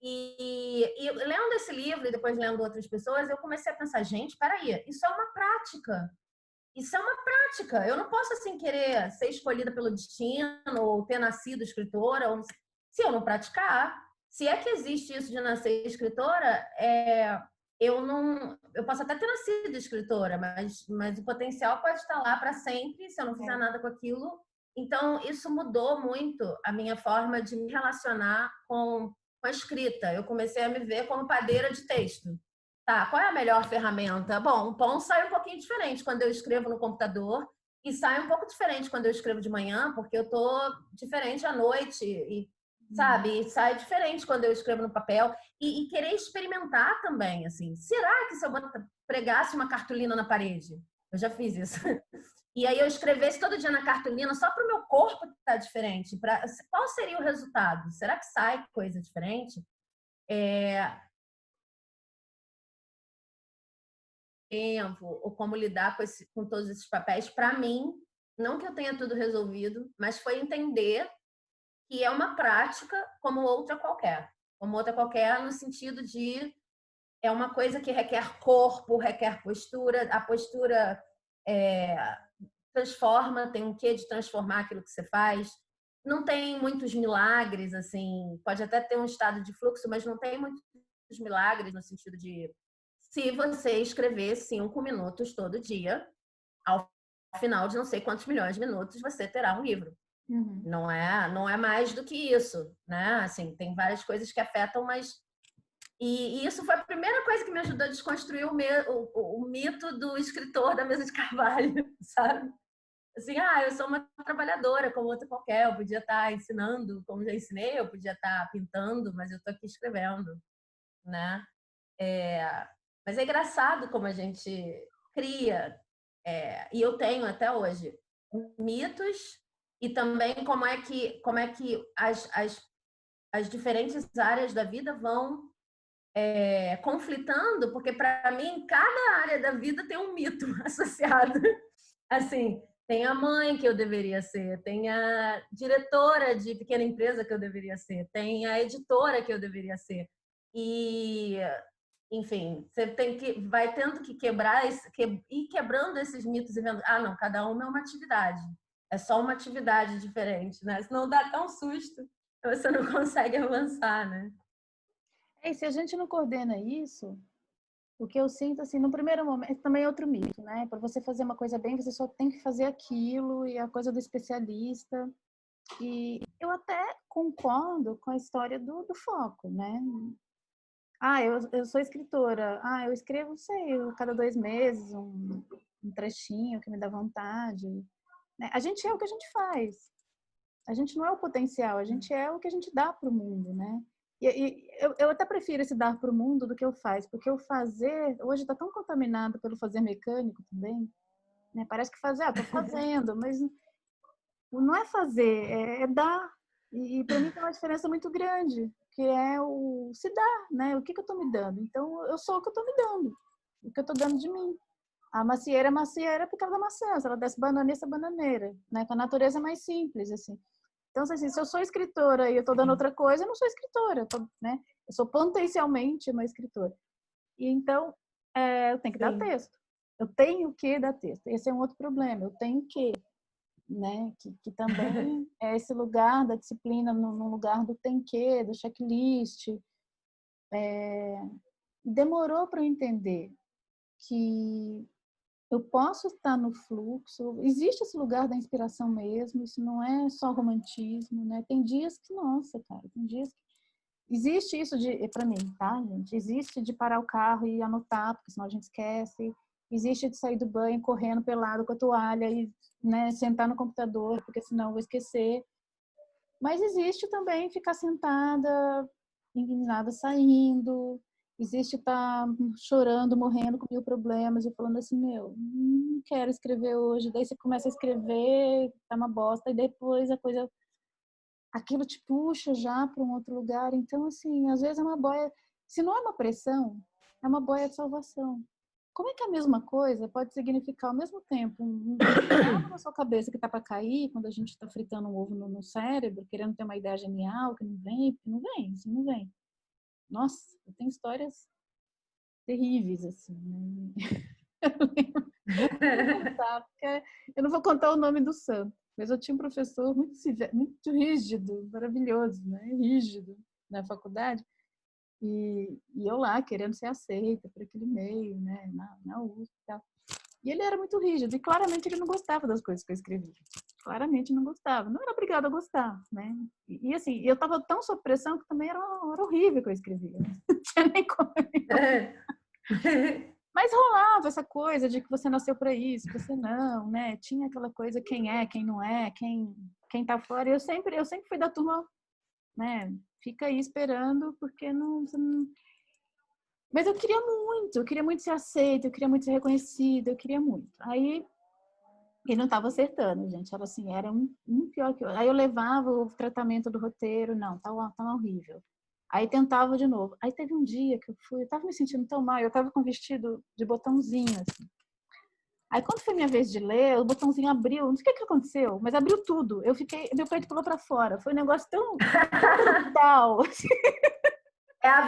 E lendo esse livro e depois lendo outras pessoas, eu comecei a pensar, gente, peraí, isso é uma prática. Isso é uma prática. Eu não posso, assim, querer ser escolhida pelo destino ou ter nascido escritora, se eu não praticar. Se é que existe isso de nascer escritora, eu não, eu posso até ter nascido escritora, mas o potencial pode estar lá para sempre se eu não fizer nada com aquilo. Então, isso mudou muito a minha forma de me relacionar com a escrita. Eu comecei a me ver como padeira de texto. Tá, qual é a melhor ferramenta? Bom, o pão sai um pouquinho diferente quando eu escrevo no computador E sai um pouco diferente quando eu escrevo de manhã, porque eu tô diferente à noite. E, sabe, e sai diferente quando eu escrevo no papel. E querer experimentar também, assim. Será que se eu pregasse uma cartolina na parede? Eu já fiz isso. E aí eu escrevesse todo dia na cartolina só para o meu corpo estar diferente. Qual seria o resultado? Será que sai coisa diferente? Tempo, ou como lidar com todos esses papéis, para mim, não que eu tenha tudo resolvido, mas foi entender que é uma prática como outra qualquer. Como outra qualquer no sentido de é uma coisa que requer corpo, requer postura, a postura transforma, tem um quê de transformar aquilo que você faz. Não tem muitos milagres, assim, pode até ter um estado de fluxo, mas não tem muitos milagres no sentido de se você escrever 5 minutos todo dia, ao final de não sei quantos milhões de minutos, você terá um livro. Uhum. Não é mais do que isso, né? Assim, tem várias coisas que afetam, mas e isso foi a primeira coisa que me ajudou a desconstruir o mito do escritor da mesa de carvalho, sabe? Assim, eu sou uma trabalhadora como outra qualquer, eu podia estar ensinando, como já ensinei, eu podia estar pintando, mas eu estou aqui escrevendo, né? Mas é engraçado como a gente cria, e eu tenho até hoje, mitos e também como é que as diferentes áreas da vida vão conflitando, porque para mim cada área da vida tem um mito associado. Assim, tem a mãe que eu deveria ser, tem a diretora de pequena empresa que eu deveria ser, tem a editora que eu deveria ser. E, enfim, você vai tendo que ir quebrando esses mitos e vendo, não, cada uma é uma atividade. É só uma atividade diferente, né? Senão dá tão susto, você não consegue avançar, né? E se a gente não coordena isso, o que eu sinto, assim, no primeiro momento, também é outro mito, né? Para você fazer uma coisa bem, você só tem que fazer aquilo, e a coisa do especialista. E eu até concordo com a história do foco, né? Eu sou escritora. Eu escrevo, sei, cada 2 meses, um trechinho que me dá vontade. Né? A gente é o que a gente faz. A gente não é o potencial, a gente é o que a gente dá para o mundo, né? Eu até prefiro esse dar para o mundo do que o faz, porque o fazer, hoje está tão contaminado pelo fazer mecânico também, né? Parece que fazer, tô fazendo, mas não é fazer, é dar. E para mim tem uma diferença muito grande, que é o se dar, né? O que eu estou me dando? Então, eu sou o que eu estou me dando, o que eu estou dando de mim. A macieira é macieira porque ela dá maçã, se ela desse bananeira, bananeira, né? Com a natureza é mais simples, assim. Então, assim, se eu sou escritora e eu estou dando outra coisa, eu não sou escritora, né? Eu sou potencialmente uma escritora. E então, eu tenho que dar texto. Eu tenho que dar texto. Esse é um outro problema. Eu tenho que, né? Que também é esse lugar da disciplina, no lugar do tem que, do checklist. Demorou para eu entender que eu posso estar no fluxo, existe esse lugar da inspiração mesmo, isso não é só romantismo, né? Tem dias que, nossa, cara, tem dias que... Existe isso para mim, tá, gente? Existe de parar o carro e anotar, porque senão a gente esquece. Existe de sair do banho correndo pelado com a toalha e, né, sentar no computador, porque senão eu vou esquecer. Mas existe também ficar sentada, indignada saindo, existe estar chorando, morrendo com 1000 problemas e falando assim, não quero escrever hoje. Daí você começa a escrever, tá uma bosta, e depois aquilo te puxa já para um outro lugar. Então, assim, às vezes é uma boia, se não é uma pressão, é uma boia de salvação. Como é que a mesma coisa pode significar ao mesmo tempo um ovo na sua cabeça que tá para cair, quando a gente está fritando um ovo no cérebro, querendo ter uma ideia genial, que não vem, porque não vem, isso não vem. Nossa, eu tenho histórias terríveis, assim, né? Eu vou contar, porque eu não vou contar o nome do santo, mas eu tinha um professor muito severo, muito rígido, maravilhoso, né? Rígido na faculdade, e eu lá querendo ser aceita por aquele meio, né? Na USP e tal. E ele era muito rígido, e claramente ele não gostava das coisas que eu escrevia. Claramente não gostava. Não era obrigado a gostar, né? E assim, eu estava tão sob pressão que também era horrível o que eu escrevia. Não tinha nem como. Mas rolava essa coisa de que você nasceu para isso, você não, né? Tinha aquela coisa, quem é, quem não é, quem tá fora. Eu sempre fui da turma, né? Fica aí esperando, porque não... Mas eu queria muito ser aceita, eu queria muito ser reconhecida, eu queria muito. Aí, e não estava acertando, gente. Era assim, era um pior que o outro. Aí eu levava o tratamento do roteiro, não, tá horrível. Aí tentava de novo. Aí teve um dia que eu tava me sentindo tão mal, eu tava com um vestido de botãozinho, assim. Aí quando foi minha vez de ler, o botãozinho abriu, não sei o que aconteceu, mas abriu tudo. Meu peito pulou pra fora. Foi um negócio tão brutal. É a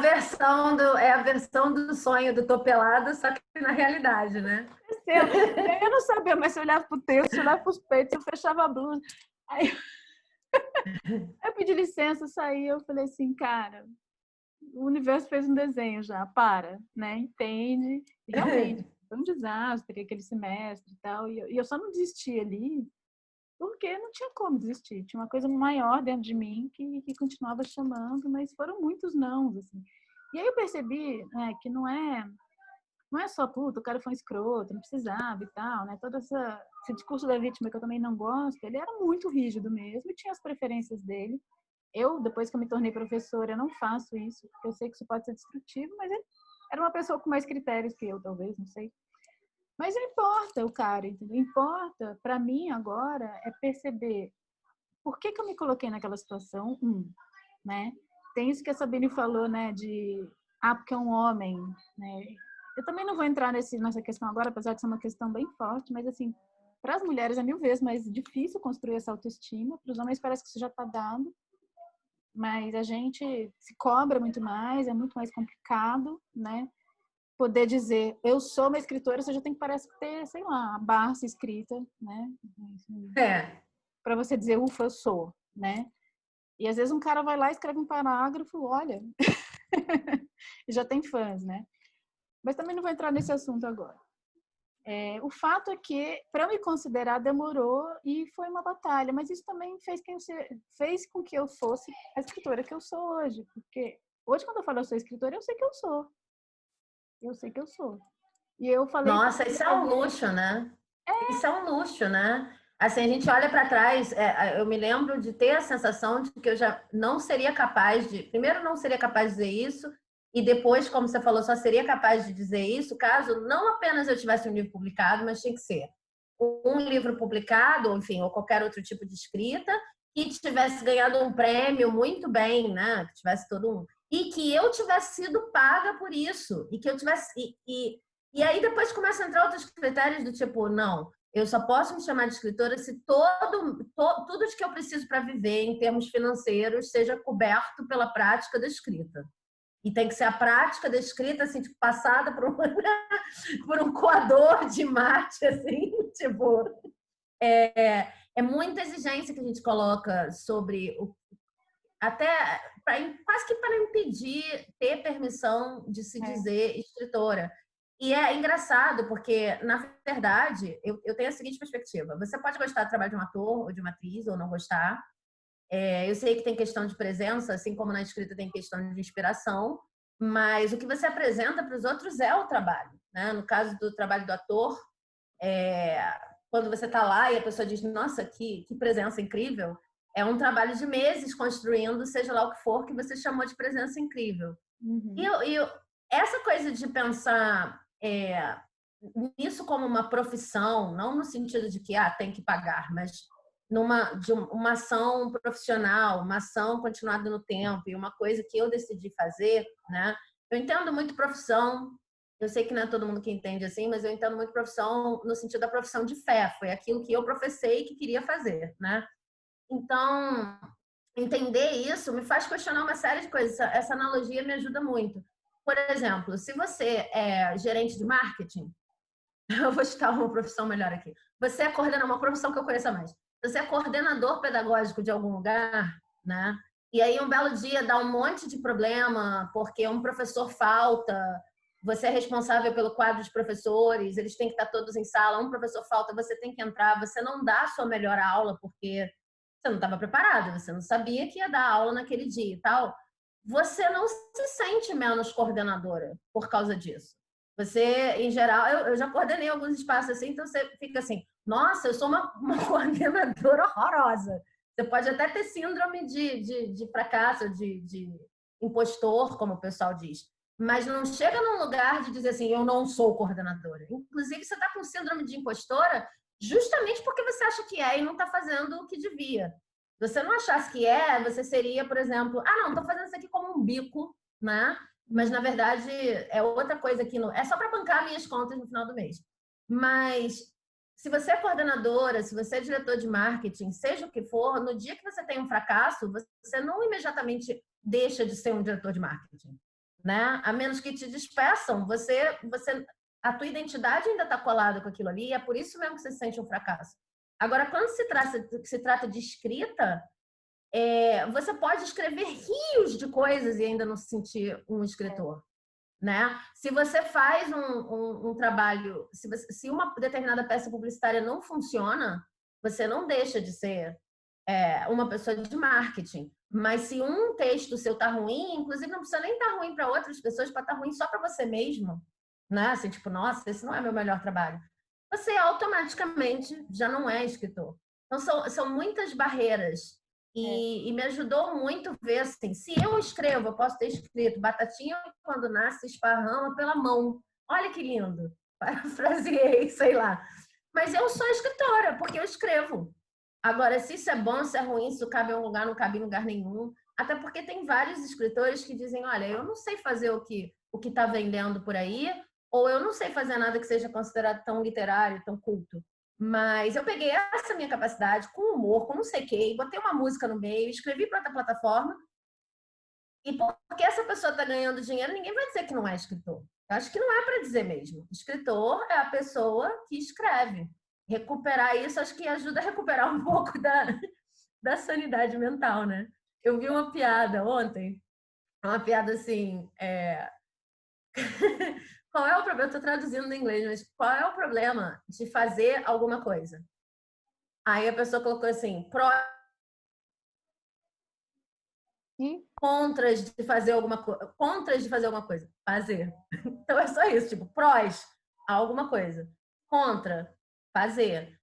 versão do sonho do tô pelada, só que na realidade, né? E aí eu não sabia mais se eu olhava pro texto, se eu olhava pros peitos, se eu fechava a blusa. Aí eu pedi licença, saí, eu falei assim, cara, o universo fez um desenho já, para, né? Entende? E realmente, foi um desastre aquele semestre e tal. E eu só não desisti ali porque não tinha como desistir. Tinha uma coisa maior dentro de mim que continuava chamando, mas foram muitos nãos, assim. E aí eu percebi, né, que não é só, puta, o cara foi um escroto, não precisava e tal, né? Esse discurso da vítima que eu também não gosto, ele era muito rígido mesmo e tinha as preferências dele. Eu, depois que eu me tornei professora, eu não faço isso, porque eu sei que isso pode ser destrutivo, mas ele era uma pessoa com mais critérios que eu, talvez, não sei. Mas não importa o cara, entendeu? Importa, para mim agora, é perceber por que eu me coloquei naquela situação, né? Tem isso que a Sabine falou, né, porque é um homem, né? Eu também não vou entrar nessa questão agora, apesar de ser uma questão bem forte, mas assim, para as mulheres é 1000 vezes mais difícil construir essa autoestima, para os homens parece que isso já está dado, mas a gente se cobra muito mais, é muito mais complicado, né? Poder dizer, eu sou uma escritora, você já tem que parece ter, sei lá, a Barça escrita, né? É. Para você dizer, ufa, eu sou, né? E às vezes um cara vai lá e escreve um parágrafo, olha, e já tem fãs, né? Mas também não vou entrar nesse assunto agora. O fato é que, para eu me considerar, demorou e foi uma batalha, mas isso também fez com que eu fosse a escritora que eu sou hoje, porque hoje, quando eu falo eu sou escritora, eu sei que eu sou. Eu sei que eu sou. E eu falei para Nossa, isso é um você, luxo, né? Isso é um luxo, né? Assim, a gente olha para trás, eu me lembro de ter a sensação de que eu já não seria capaz de. Primeiro, não seria capaz de dizer isso, e depois, como você falou, só seria capaz de dizer isso caso não apenas eu tivesse um livro publicado, mas tinha que ser um livro publicado, enfim, ou qualquer outro tipo de escrita, que tivesse ganhado um prêmio muito bem, né? Que tivesse todo um. E que eu tivesse sido paga por isso, e que eu tivesse. E aí depois começa a entrar outros critérios do tipo, não, eu só posso me chamar de escritora se tudo de que eu preciso para viver em termos financeiros seja coberto pela prática da escrita. E tem que ser a prática da escrita, assim, tipo, passada por por um coador de mate, assim, tipo. É muita exigência que a gente coloca sobre até quase que para impedir ter permissão de se é, dizer escritora. E é engraçado, porque, na verdade, eu tenho a seguinte perspectiva: você pode gostar do trabalho de um ator ou de uma atriz, ou não gostar. Eu sei que tem questão de presença, assim como na escrita tem questão de inspiração, mas o que você apresenta para os outros é o trabalho. Né? No caso do trabalho do ator, é, quando você está lá e a pessoa diz, nossa, que presença incrível, é um trabalho de meses construindo, seja lá o que for, que você chamou de presença incrível. uhum, E essa coisa de pensar nisso como uma profissão, não no sentido de que tem que pagar, mas de uma ação profissional, uma ação continuada no tempo, e uma coisa que eu decidi fazer, né? Eu entendo muito profissão, eu sei que não é todo mundo que entende assim, mas eu entendo muito profissão no sentido da profissão de fé, foi aquilo que eu professei que queria fazer, né? Então, entender isso me faz questionar uma série de coisas. Essa analogia me ajuda muito. Por exemplo, se você é gerente de marketing, eu vou citar uma profissão melhor aqui. Você é coordenador, uma profissão que eu conheço mais. Você é coordenador pedagógico de algum lugar, né? E aí um belo dia dá um monte de problema porque um professor falta, você é responsável pelo quadro de professores, eles têm que estar todos em sala, um professor falta, você tem que entrar, você não dá a sua melhor aula porque você não estava preparado, você não sabia que ia dar aula naquele dia e tal. Você não se sente menos coordenadora por causa disso. Você, em geral, eu já coordenei alguns espaços assim, então você fica assim, nossa, eu sou uma coordenadora horrorosa. Você pode até ter síndrome de fracasso, de impostor, como o pessoal diz. Mas não chega num lugar de dizer assim, eu não sou coordenadora. Inclusive, você está com síndrome de impostora justamente porque você acha que é e não está fazendo o que devia. Se você não achasse que é, você seria, por exemplo, ah, não, estou fazendo isso aqui como um bico, né? Mas, na verdade, é outra coisa que não... É só para bancar minhas contas no final do mês. Mas, se você é coordenadora, se você é diretor de marketing, seja o que for, no dia que você tem um fracasso, você não imediatamente deixa de ser um diretor de marketing, né? A menos que te despeçam, a tua identidade ainda está colada com aquilo ali, e é por isso mesmo que você sente um fracasso. Agora, quando se trata de escrita, você pode escrever rios de coisas e ainda não se sentir um escritor, né? Se você faz um trabalho, se uma determinada peça publicitária não funciona, você não deixa de ser uma pessoa de marketing. Mas se um texto seu tá ruim, inclusive não precisa nem estar ruim para outras pessoas, para estar ruim só para você mesmo, né? Assim, tipo, nossa, esse não é meu melhor trabalho. Você automaticamente já não é escritor. Então, são muitas barreiras. E me ajudou muito ver, assim, se eu escrevo, eu posso ter escrito batatinha quando nasce esparrama pela mão. Olha que lindo. Parafraseei, sei lá. Mas eu sou escritora, porque eu escrevo. Agora, se isso é bom, se é ruim, se isso cabe em um lugar, não cabe em lugar nenhum. Até porque tem vários escritores que dizem, olha, eu não sei fazer o que está vendendo por aí, ou eu não sei fazer nada que seja considerado tão literário, tão culto. Mas eu peguei essa minha capacidade com humor, com não sei o quê, botei uma música no meio, escrevi para outra plataforma. E porque essa pessoa está ganhando dinheiro, ninguém vai dizer que não é escritor. Eu acho que não é para dizer mesmo. Escritor é a pessoa que escreve. Recuperar isso, acho que ajuda a recuperar um pouco da sanidade mental, né? Eu vi uma piada ontem, uma piada assim, qual é o problema? Eu estou traduzindo do inglês, mas qual é o problema de fazer alguma coisa? Aí a pessoa colocou assim, pró contras de fazer alguma coisa, contras de fazer alguma coisa, fazer. Então é só isso, tipo, prós a alguma coisa, contra fazer.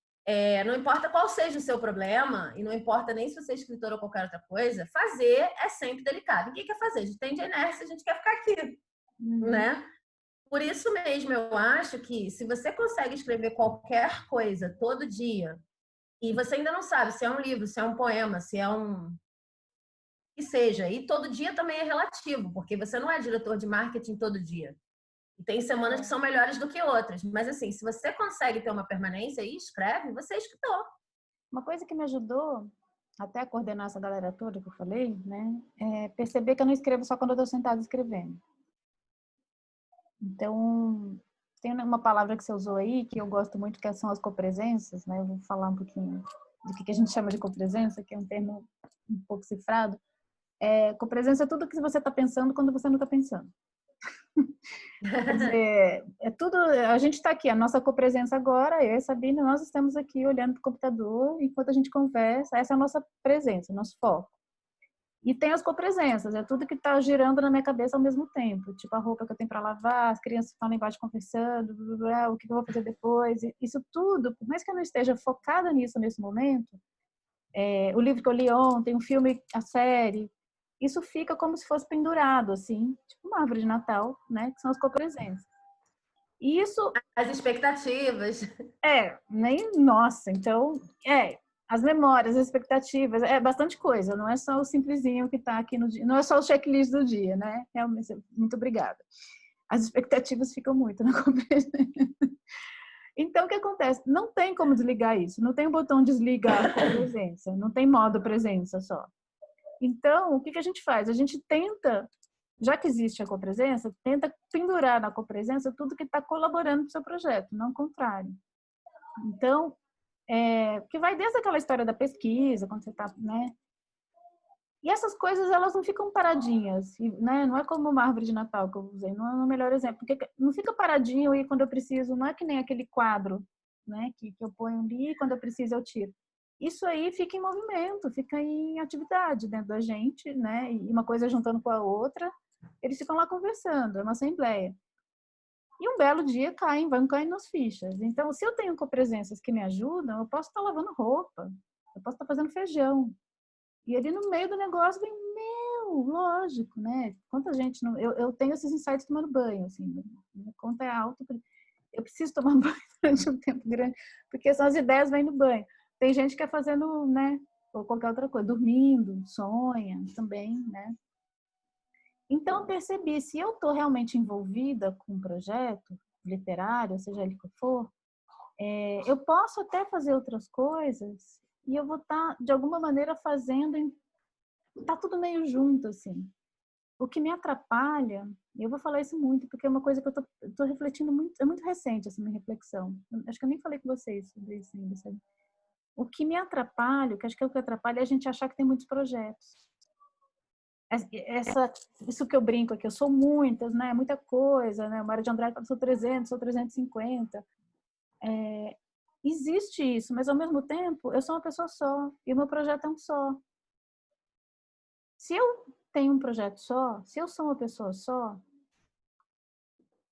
Não importa qual seja o seu problema, e não importa nem se você é escritor ou qualquer outra coisa, fazer é sempre delicado. Ninguém quer fazer, a gente tem de inércia, a gente quer ficar aqui, né? Por isso mesmo, eu acho que se você consegue escrever qualquer coisa todo dia, e você ainda não sabe se é um livro, se é um poema, se é um que seja. E todo dia também é relativo, porque você não é diretor de marketing todo dia. E tem semanas que são melhores do que outras. Mas, assim, se você consegue ter uma permanência e escreve, você é escritor. Uma coisa que me ajudou até a coordenar essa galera toda que eu falei, né, é perceber que eu não escrevo só quando eu estou sentada escrevendo. Então, tem uma palavra que você usou aí, que eu gosto muito, que são as copresenças, né? Eu vou falar um pouquinho do que a gente chama de copresença, que é um termo um pouco cifrado. Copresença é tudo que você está pensando quando você não está pensando. Quer dizer, é tudo. A gente está aqui, a nossa copresença agora, eu e a Sabine, nós estamos aqui olhando para o computador enquanto a gente conversa. Essa é a nossa presença, nosso foco. E tem as copresenças, é tudo que está girando na minha cabeça ao mesmo tempo. Tipo, a roupa que eu tenho para lavar, as crianças que estão lá embaixo conversando, blá, blá, blá, o que eu vou fazer depois. Isso tudo, por mais que eu não esteja focada nisso nesse momento, o livro que eu li ontem, um filme, a série, isso fica como se fosse pendurado, assim, tipo uma árvore de Natal, né? Que são as copresenças. E isso... As expectativas. Nossa, então, as memórias, as expectativas, é bastante coisa, não é só o simplesinho que está aqui no dia, não é só o checklist do dia, né? Realmente, muito obrigada. As expectativas ficam muito na compreensão. Então, o que acontece? Não tem como desligar isso, não tem o botão desligar com presença, não tem modo presença só. Então, o que a gente faz? A gente tenta, já que existe a copresença, tenta pendurar na copresença tudo que está colaborando para o seu projeto, não o contrário. Então, que vai desde aquela história da pesquisa, quando você está, né? E essas coisas, elas não ficam paradinhas, né? Não é como uma árvore de Natal que eu usei, não é o melhor exemplo, porque não fica paradinho e quando eu preciso, não é que nem aquele quadro, né? Que eu ponho ali e quando eu preciso eu tiro. Isso aí fica em movimento, fica em atividade dentro da gente, né? E uma coisa juntando com a outra, eles ficam lá conversando, é uma assembleia. E um belo dia vão caindo as fichas. Então, se eu tenho copresenças que me ajudam, eu posso estar lavando roupa, eu posso estar fazendo feijão. E ali no meio do negócio vem, lógico, né? Quanta gente não. Eu tenho esses insights tomando banho, assim, minha conta é alta. Eu preciso tomar banho durante um tempo grande, porque são as ideias vêm no banho. Tem gente que é fazendo, né? Ou qualquer outra coisa, dormindo, sonha também, né? Então, eu percebi, se eu estou realmente envolvida com um projeto literário, seja ele que for, eu posso até fazer outras coisas e eu vou estar, de alguma maneira, fazendo, tá tudo meio junto, assim. O que me atrapalha, eu vou falar isso muito, porque é uma coisa que eu tô refletindo muito, é muito recente essa minha reflexão. Acho que eu nem falei com vocês sobre isso ainda, sabe? O que me atrapalha, que acho que é o que atrapalha, é a gente achar que tem muitos projetos. Isso que eu brinco aqui, eu sou muitas, né? Muita coisa, né? O Mário de Andrade fala, sou 300, sou 350. Existe isso, mas ao mesmo tempo, eu sou uma pessoa só e o meu projeto é um só. Se eu tenho um projeto só, se eu sou uma pessoa só,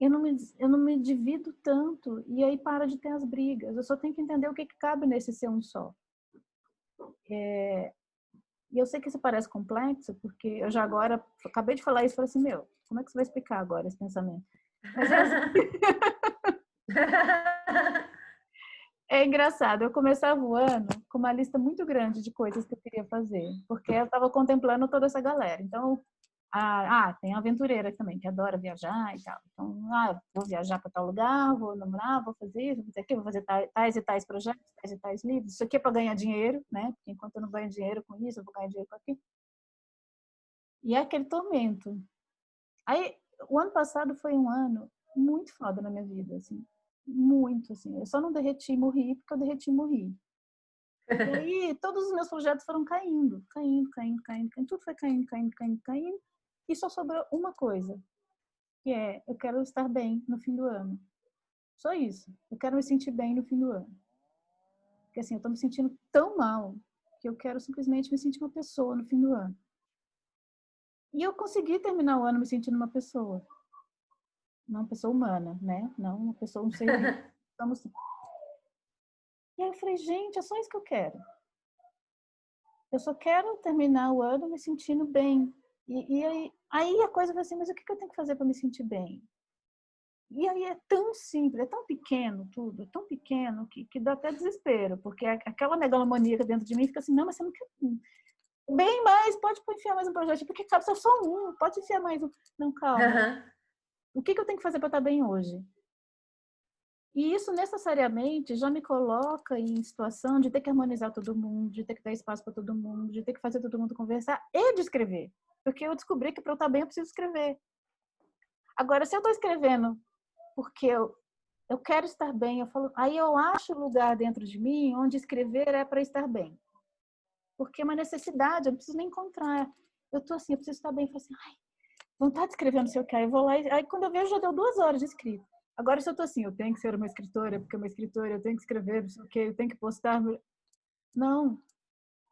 eu não me divido tanto e aí para de ter as brigas. Eu só tenho que entender o que cabe nesse ser um só. E eu sei que isso parece complexo, porque eu já agora acabei de falar isso e falei assim, como é que você vai explicar agora esse pensamento? Mas é assim. É engraçado, eu começava o ano com uma lista muito grande de coisas que eu queria fazer, porque eu estava contemplando toda essa galera. Então, tem a aventureira também, que adora viajar e tal. Então, vou viajar para tal lugar, vou namorar, vou fazer isso, vou fazer aquilo, vou fazer tais e tais projetos, tais e tais livros. Isso aqui é para ganhar dinheiro, né? Porque enquanto eu não ganho dinheiro com isso, eu vou ganhar dinheiro com aquilo. E é aquele tormento. Aí, o ano passado foi um ano muito foda na minha vida, assim. Muito, assim. Eu só não derreti e morri porque eu derreti e morri. E aí, todos os meus projetos foram caindo, caindo, caindo, caindo, caindo. Tudo foi caindo, caindo, caindo, caindo. E só sobrou uma coisa, que é, eu quero estar bem no fim do ano. Só isso. Eu quero me sentir bem no fim do ano. Porque assim, eu tô me sentindo tão mal que eu quero simplesmente me sentir uma pessoa no fim do ano. E eu consegui terminar o ano me sentindo uma pessoa. Não uma pessoa humana, né? Não uma pessoa, um ser vivo. Estamos... E aí eu falei, gente, é só isso que eu quero. Eu só quero terminar o ano me sentindo bem. E aí a coisa vai assim, mas o que eu tenho que fazer para me sentir bem? E aí é tão simples, é tão pequeno tudo, é tão pequeno que dá até desespero, porque aquela megalomaníaca dentro de mim fica assim, não, mas você não quer bem mais, pode enfiar mais um projeto, porque cabe só um, pode enfiar mais um. Não, calma. O que eu tenho que fazer para estar bem hoje? E isso necessariamente já me coloca em situação de ter que harmonizar todo mundo, de ter que dar espaço para todo mundo, de ter que fazer todo mundo conversar e de escrever. Porque eu descobri que para eu estar bem eu preciso escrever. Agora, se eu estou escrevendo porque eu quero estar bem, eu falo, aí eu acho lugar dentro de mim onde escrever é para estar bem. Porque é uma necessidade, eu não preciso nem encontrar. Eu estou assim, eu preciso estar bem. Eu falo assim, vontade de escrever, não sei o que. Aí eu vou lá, aí quando eu vejo já deu 2 horas de escrita. Agora, se eu tô assim, eu tenho que ser uma escritora, porque uma escritora, eu tenho que escrever, não sei o quê, eu tenho que postar. Não,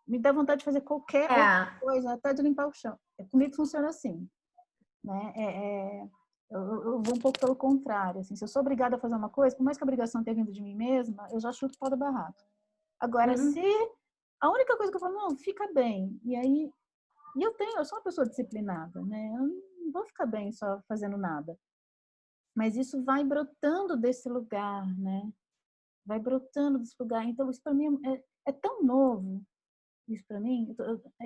me dá vontade de fazer qualquer outra coisa, até de limpar o chão. Comigo funciona assim, né? Eu vou um pouco pelo contrário. Assim, se eu sou obrigada a fazer uma coisa, por mais que a obrigação tenha vindo de mim mesma, eu já chuto fora do barraco. Agora, se a única coisa que eu falo, não, fica bem. E aí, eu sou uma pessoa disciplinada, né? Eu não vou ficar bem só fazendo nada. Mas isso vai brotando desse lugar, né? Vai brotando desse lugar. Então, isso para mim é tão novo, isso para mim,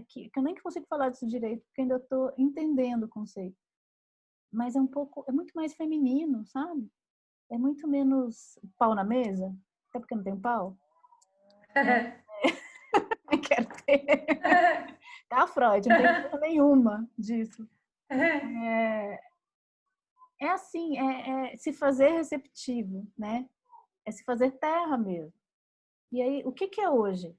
que eu nem consigo falar disso direito, porque ainda estou entendendo o conceito. Mas é muito mais feminino, sabe? É muito menos pau na mesa, até porque não tem pau. Quero ter. Tá, Freud, não tem porra nenhuma disso. É assim, se fazer receptivo, né? É se fazer terra mesmo. E aí, o que é hoje?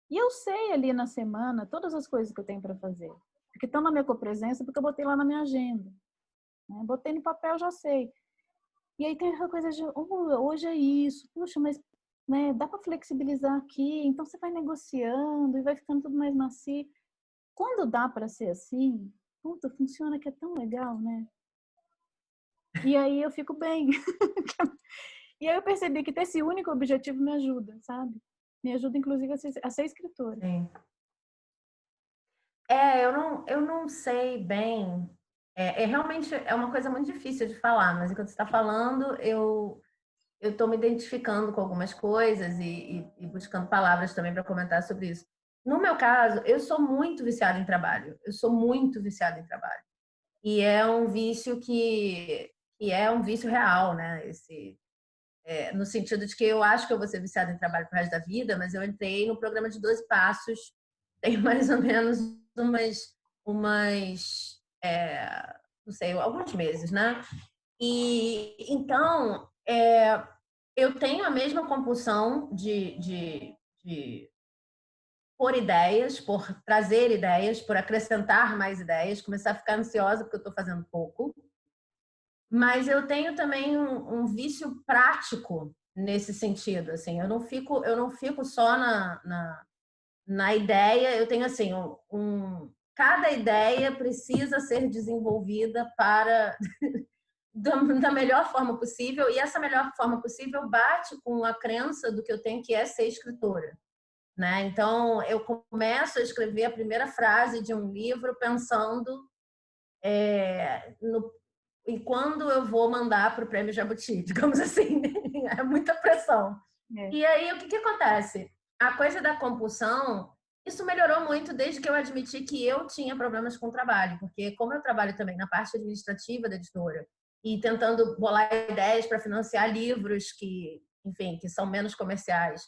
E eu sei ali na semana todas as coisas que eu tenho para fazer. Porque estão na minha copresença, porque eu botei lá na minha agenda. Né? Botei no papel, já sei. E aí tem essa coisa de, hoje é isso. Puxa, mas né, dá para flexibilizar aqui. Então você vai negociando e vai ficando tudo mais macio. Quando dá para ser assim, puta, funciona que é tão legal, né? E aí eu fico bem. E aí eu percebi que ter esse único objetivo me ajuda, sabe? Me ajuda, inclusive, a ser escritora. Sim. Eu não sei bem. Realmente é uma coisa muito difícil de falar, mas enquanto você está falando, eu estou me identificando com algumas coisas e buscando palavras também para comentar sobre isso. No meu caso, eu sou muito viciada em trabalho. Eu sou muito viciada em trabalho. E é um vício que é um vício real, né? No sentido de que eu acho que eu vou ser viciada em trabalho pro resto da vida, mas eu entrei no programa de 12 passos tem mais ou menos umas não sei, alguns meses, né? E então eu tenho a mesma compulsão de por ideias, por trazer ideias, por acrescentar mais ideias, começar a ficar ansiosa porque eu estou fazendo pouco. Mas eu tenho também um vício prático nesse sentido, assim, eu não fico só na ideia, eu tenho assim, cada ideia precisa ser desenvolvida para da melhor forma possível, e essa melhor forma possível bate com a crença do que eu tenho que é ser escritora, né? Então, eu começo a escrever a primeira frase de um livro pensando no e quando eu vou mandar para o Prêmio Jabuti, digamos assim, é muita pressão. É. E aí, o que que acontece? A coisa da compulsão, isso melhorou muito desde que eu admiti que eu tinha problemas com o trabalho, porque como eu trabalho também na parte administrativa da editora e tentando bolar ideias para financiar livros que, enfim, que são menos comerciais,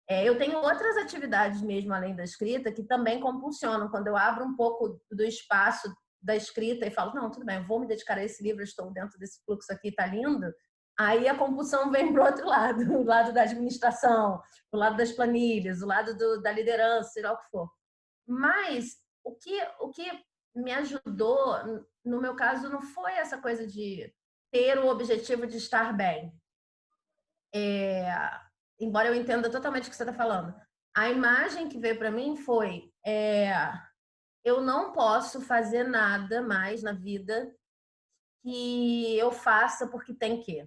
eu tenho outras atividades mesmo além da escrita que também compulsionam. Quando eu abro um pouco do espaço da escrita e falo, não, tudo bem, eu vou me dedicar a esse livro, estou dentro desse fluxo aqui, tá lindo. Aí a compulsão vem para o outro lado, o lado da administração, o lado das planilhas, o lado da liderança, seja lá o que for. Mas o que me ajudou, no meu caso, não foi essa coisa de ter o objetivo de estar bem. Embora eu entenda totalmente o que você está falando. A imagem que veio para mim foi eu não posso fazer nada mais na vida que eu faça porque tem que.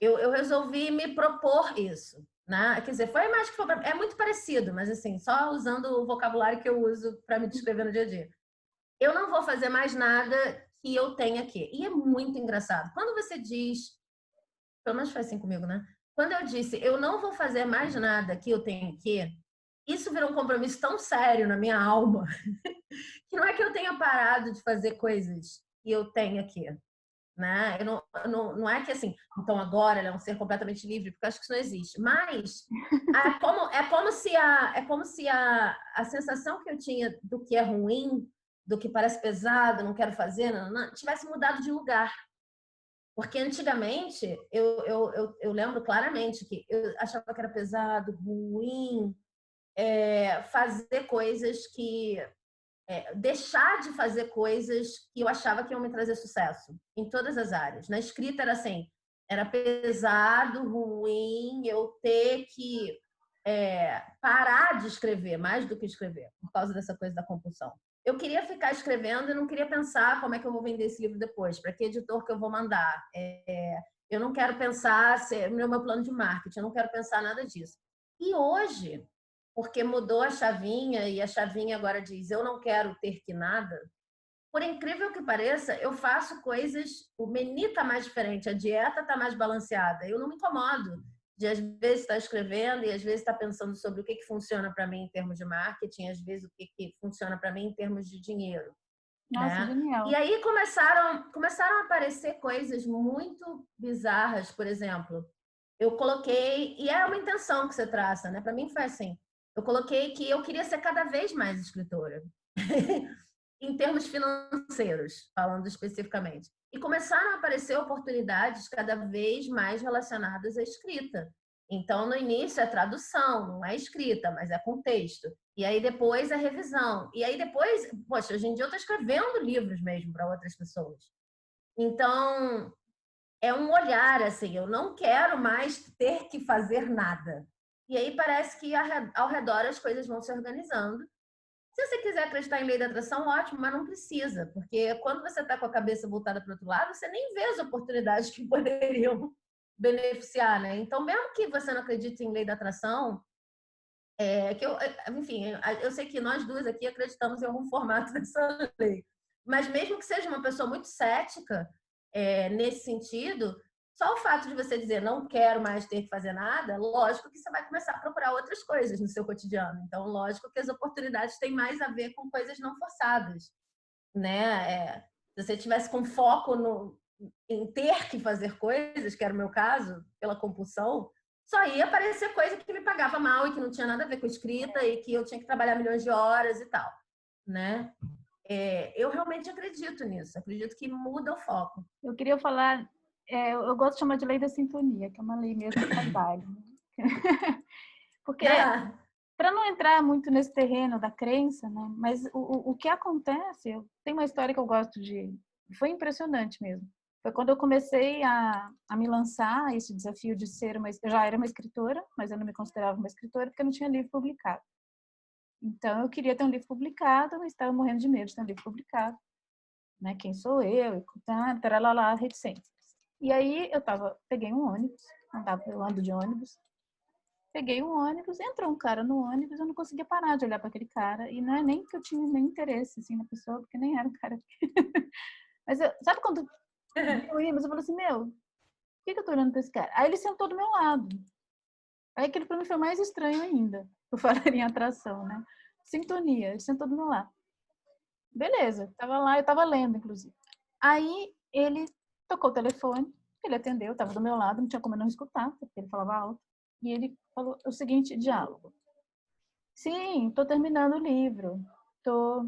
Eu resolvi me propor isso, né? Quer dizer, foi a imagem que foi é muito parecido, mas assim, só usando o vocabulário que eu uso para me descrever no dia a dia. Eu não vou fazer mais nada que eu tenha que. E é muito engraçado. Quando você diz, pelo menos foi assim comigo, né? Quando eu disse, eu não vou fazer mais nada que eu tenho que, isso virou um compromisso tão sério na minha alma que não é que eu tenha parado de fazer coisas que eu tenha que, né? Não é que assim, então agora ele é um ser completamente livre, porque eu acho que isso não existe. Mas é como se a sensação que eu tinha do que é ruim, do que parece pesado, não quero fazer, não, tivesse mudado de lugar. Porque antigamente eu lembro claramente que eu achava que era pesado, ruim, fazer coisas que deixar de fazer coisas que eu achava que iam me trazer sucesso em todas as áreas. Na escrita era assim, era pesado, ruim, eu ter que parar de escrever mais do que escrever por causa dessa coisa da compulsão. Eu queria ficar escrevendo e não queria pensar como é que eu vou vender esse livro depois, para que editor que eu vou mandar. Eu não quero pensar no meu plano de marketing, eu não quero pensar nada disso. E hoje, porque mudou a chavinha e a chavinha agora diz eu não quero ter que nada, por incrível que pareça, eu faço coisas, o menu está mais diferente, a dieta está mais balanceada, eu não me incomodo de às vezes estar escrevendo e às vezes estar pensando sobre o que funciona para mim em termos de marketing, às vezes o que funciona para mim em termos de dinheiro. Nossa, Né? E genial. aí começaram a aparecer coisas muito bizarras, por exemplo, eu coloquei, e é uma intenção que você traça, né? Para mim foi assim, eu coloquei que eu queria ser cada vez mais escritora, em termos financeiros, falando especificamente. E começaram a aparecer oportunidades cada vez mais relacionadas à escrita. Então, no início é tradução, não é escrita, mas é contexto. E aí depois é revisão. E aí depois, poxa, hoje em dia eu estou escrevendo livros mesmo para outras pessoas. Então, é um olhar assim, eu não quero mais ter que fazer nada. E aí parece que ao redor as coisas vão se organizando. Se você quiser acreditar em lei da atração, ótimo, mas não precisa, porque quando você está com a cabeça voltada para o outro lado, você nem vê as oportunidades que poderiam beneficiar, né? Então, mesmo que você não acredite em lei da atração, enfim, eu sei que nós duas aqui acreditamos em algum formato dessa lei, mas mesmo que seja uma pessoa muito cética, nesse sentido, só o fato de você dizer não quero mais ter que fazer nada, lógico que você vai começar a procurar outras coisas no seu cotidiano. Então, lógico que as oportunidades têm mais a ver com coisas não forçadas, né? Se você tivesse com foco em ter que fazer coisas, que era o meu caso, pela compulsão, só ia aparecer coisa que me pagava mal e que não tinha nada a ver com escrita e que eu tinha que trabalhar milhões de horas e tal, né? Eu realmente acredito nisso, acredito que muda o foco. Eu queria falar, eu gosto de chamar de lei da sintonia, que é uma lei mesmo do trabalho. Porque, para não entrar muito nesse terreno da crença, né? Mas o que acontece, tem uma história que eu gosto de... Foi impressionante mesmo. Foi quando eu comecei a me lançar a esse desafio de ser uma... Eu já era uma escritora, mas eu não me considerava uma escritora porque eu não tinha livro publicado. Então, eu queria ter um livro publicado, mas estava morrendo de medo de ter um livro publicado. Né? Quem sou eu? E taralá, reticências. E aí, peguei um ônibus, eu ando de ônibus, peguei um ônibus, entrou um cara no ônibus, eu não conseguia parar de olhar para aquele cara, e não é nem que eu tinha nem interesse assim, na pessoa, porque nem era um cara. Mas sabe quando eu ia, mas eu falei assim, meu, por que eu tô olhando para esse cara? Aí ele sentou do meu lado. Aí aquilo para mim foi mais estranho ainda, por falar em atração, né? Sintonia, ele sentou do meu lado. Beleza, tava lá, eu tava lendo, inclusive. Aí ele tocou o telefone, ele atendeu, tava do meu lado, não tinha como eu não escutar, porque ele falava alto. E ele falou o seguinte diálogo. Sim, tô terminando o livro. Tô...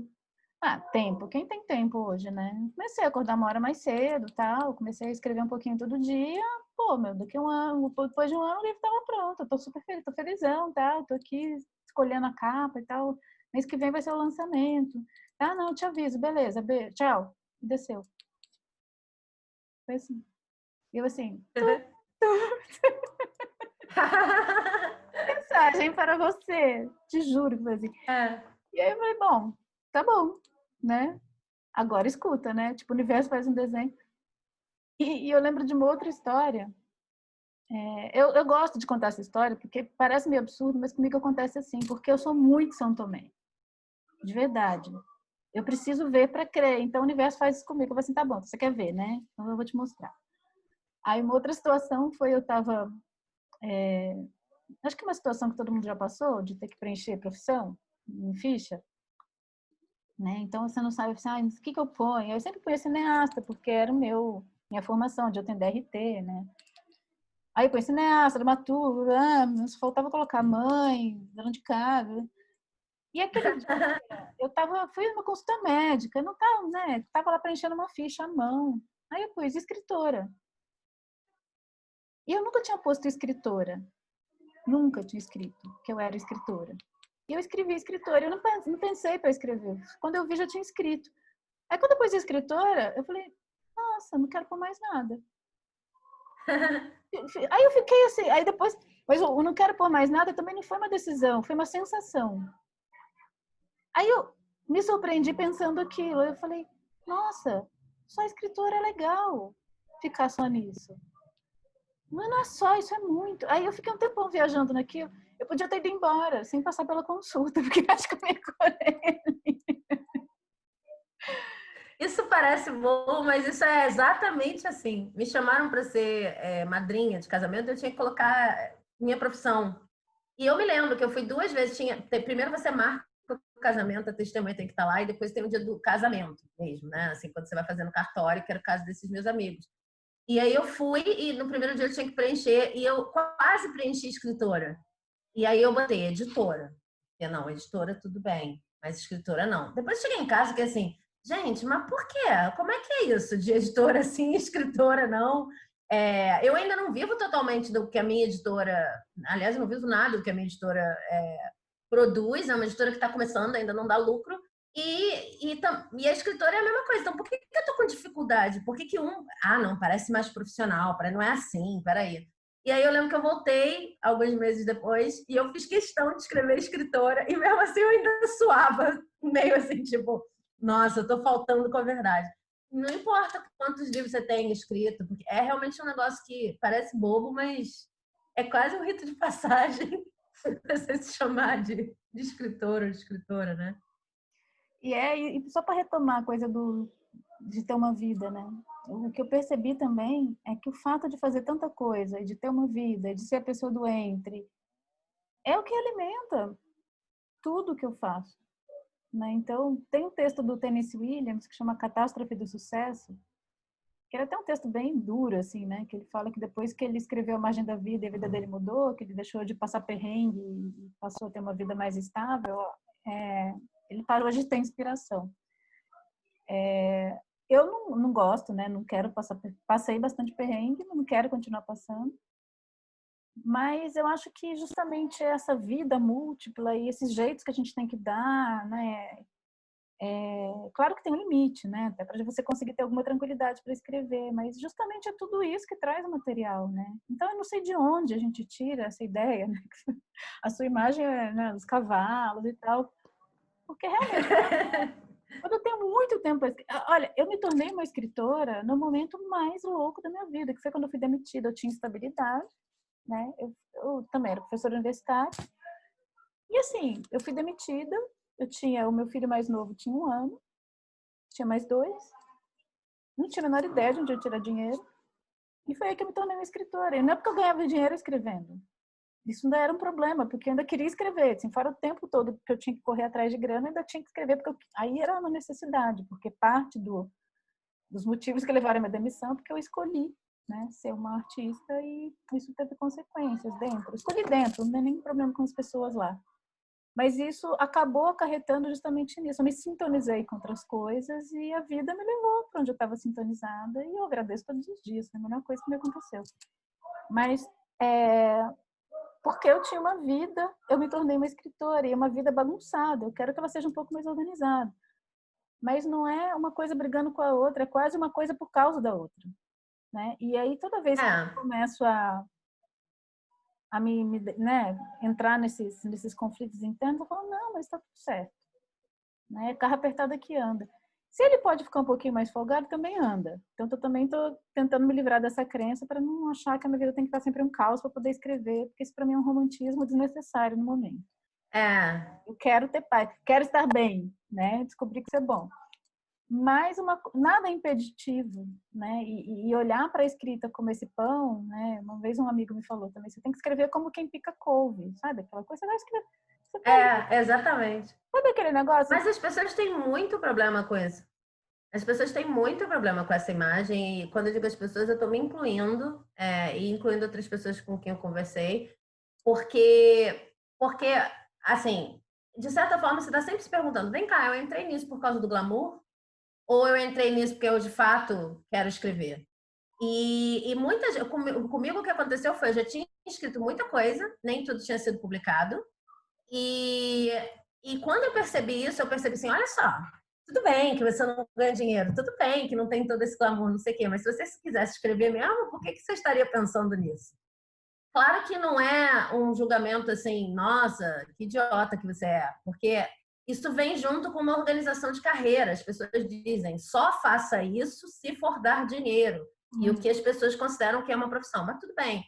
tempo. Quem tem tempo hoje, né? Comecei a acordar uma hora mais cedo, tal. Comecei a escrever um pouquinho todo dia. Pô, meu, daqui a um ano, depois de um ano o livro tava pronto. Eu tô super feliz, tô felizão, tal. Tô aqui escolhendo a capa e tal. Mês que vem vai ser o lançamento. Ah, não, te aviso, beleza, tchau. E desceu. Foi assim. E eu assim, mensagem para você. Te juro que foi assim. E aí eu falei, bom, tá bom, né? Agora escuta, né? Tipo, o universo faz um desenho. E eu lembro de uma outra história. Eu gosto de contar essa história porque parece meio absurdo, mas comigo acontece assim, porque eu sou muito São Tomé. De verdade. Eu preciso ver para crer. Então o universo faz isso comigo. Eu vou assim, tá bom, você quer ver, né? Então eu vou te mostrar. Aí uma outra situação foi, eu tava... acho que uma situação que todo mundo já passou, de ter que preencher profissão em ficha. Né? Então você não sabe, o que eu ponho? Eu sempre ponho cineasta, porque era minha formação de eu ter DRT, né? Aí eu ponho cineasta, dramaturgo, só faltava colocar mãe, dona de casa. E aquele dia, fui numa consulta médica, não tava, né? Tava lá preenchendo uma ficha à mão. Aí eu pus escritora. E eu nunca tinha posto escritora. Nunca tinha escrito que eu era escritora. E eu escrevi escritora, eu não pensei para escrever. Quando eu vi, já tinha escrito. Aí quando eu pus escritora, eu falei, nossa, não quero pôr mais nada. Aí eu fiquei assim, aí depois, mas eu não quero pôr mais nada também não foi uma decisão, foi uma sensação. Aí eu me surpreendi pensando aquilo, eu falei, nossa, só escritora é legal ficar só nisso. Não é só, isso é muito. Aí eu fiquei um tempão viajando naquilo, eu podia ter ido embora, sem passar pela consulta, porque acho que eu me encolhei. Isso parece bom, mas isso é exatamente assim. Me chamaram para ser madrinha de casamento, eu tinha que colocar minha profissão. E eu me lembro que eu fui 2 vezes. Primeiro você marca o casamento, a testemunha tem que estar lá, e depois tem o dia do casamento mesmo, né? Assim, quando você vai fazendo cartório, que era o caso desses meus amigos. E aí eu fui, e no primeiro dia eu tinha que preencher, e eu quase preenchi escritora. E aí eu botei editora. Porque não, editora tudo bem, mas escritora não. Depois cheguei em casa que assim, gente, mas por quê? Como é que é isso de editora sim, escritora não? Eu ainda não vivo totalmente do que a minha editora, aliás, eu não vivo nada do que a minha editora produz, é uma editora que está começando, ainda não dá lucro, e a escritora é a mesma coisa. Então, por que eu tô com dificuldade? Por que um... Ah, não, parece mais profissional, não é assim, peraí. E aí eu lembro que eu voltei alguns meses depois e eu fiz questão de escrever escritora e mesmo assim eu ainda suava meio assim, tipo, nossa, eu tô faltando com a verdade. Não importa quantos livros você tem escrito, porque é realmente um negócio que parece bobo, mas é quase um rito de passagem você se chamar de escritor ou de escritora, né? E só para retomar a coisa de ter uma vida, né? O que eu percebi também é que o fato de fazer tanta coisa, e de ter uma vida, e de ser a pessoa do entre, é o que alimenta tudo que eu faço, né? Então, tem um texto do Tennessee Williams que chama Catástrofe do Sucesso, que ele é até um texto bem duro, assim, né? Que ele fala que depois que ele escreveu A Margem da Vida e a vida dele mudou, que ele deixou de passar perrengue e passou a ter uma vida mais estável, ele parou de ter inspiração. Eu não gosto, né? Não quero passar, passei bastante perrengue, não quero continuar passando. Mas eu acho que justamente essa vida múltipla e esses jeitos que a gente tem que dar, né? Claro que tem um limite, né? Até para você conseguir ter alguma tranquilidade para escrever, mas justamente é tudo isso que traz o material, né? Então eu não sei de onde a gente tira essa ideia, né? A sua imagem é, né, dos cavalos e tal, porque realmente quando eu tenho muito tempo, olha, eu me tornei uma escritora no momento mais louco da minha vida, que foi quando eu fui demitida. Eu tinha estabilidade, né? Eu também era professora universitária. E assim, eu fui demitida. O meu filho mais novo tinha 1 ano, tinha mais 2. Não tinha a menor ideia de onde eu tirar dinheiro. E foi aí que eu me tornei uma escritora. E não é porque eu ganhava dinheiro escrevendo. Isso ainda era um problema, porque eu ainda queria escrever. Assim, fora o tempo todo que eu tinha que correr atrás de grana, eu ainda tinha que escrever, porque aí era uma necessidade, porque parte dos motivos que levaram a minha demissão, porque eu escolhi, né, ser uma artista e isso teve consequências dentro. Eu escolhi dentro, não tem nenhum problema com as pessoas lá. Mas isso acabou acarretando justamente nisso. Eu me sintonizei com outras coisas e a vida me levou para onde eu estava sintonizada e eu agradeço todos os dias. É a melhor coisa que me aconteceu. Mas porque eu tinha uma vida, eu me tornei uma escritora e uma vida bagunçada. Eu quero que ela seja um pouco mais organizada. Mas não é uma coisa brigando com a outra, é quase uma coisa por causa da outra, né? E aí toda vez que eu começo né, entrar nesses conflitos internos, eu falo, não, mas está tudo certo, né? Carro apertado aqui anda. Se ele pode ficar um pouquinho mais folgado, também anda. Então, eu também estou tentando me livrar dessa crença para não achar que a minha vida tem que estar sempre um caos para poder escrever, porque isso para mim é um romantismo desnecessário no momento. Eu quero ter paz, quero estar bem, né? Descobri que isso é bom. Mas nada é impeditivo, né? E olhar para a escrita como esse pão, né? Uma vez um amigo me falou também, você tem que escrever como quem pica couve, sabe? Aquela coisa, você vai escrever. Exatamente. Sabe aquele negócio? Mas as pessoas têm muito problema com isso. As pessoas têm muito problema com essa imagem, e quando eu digo as pessoas, eu estou me incluindo, e incluindo outras pessoas com quem eu conversei, porque, assim, de certa forma, você está sempre se perguntando, vem cá, eu entrei nisso por causa do glamour? Ou eu entrei nisso porque eu, de fato, quero escrever? E comigo o que aconteceu foi, eu já tinha escrito muita coisa, nem tudo tinha sido publicado, e, e quando eu percebi isso, eu percebi assim, olha só, tudo bem que você não ganha dinheiro, tudo bem que não tem todo esse glamour, não sei o quê, mas se você quisesse escrever mesmo, por que você estaria pensando nisso? Claro que não é um julgamento assim, nossa, que idiota que você é, porque isso vem junto com uma organização de carreira. As pessoas dizem, só faça isso se for dar dinheiro. E o que as pessoas consideram que é uma profissão. Mas tudo bem.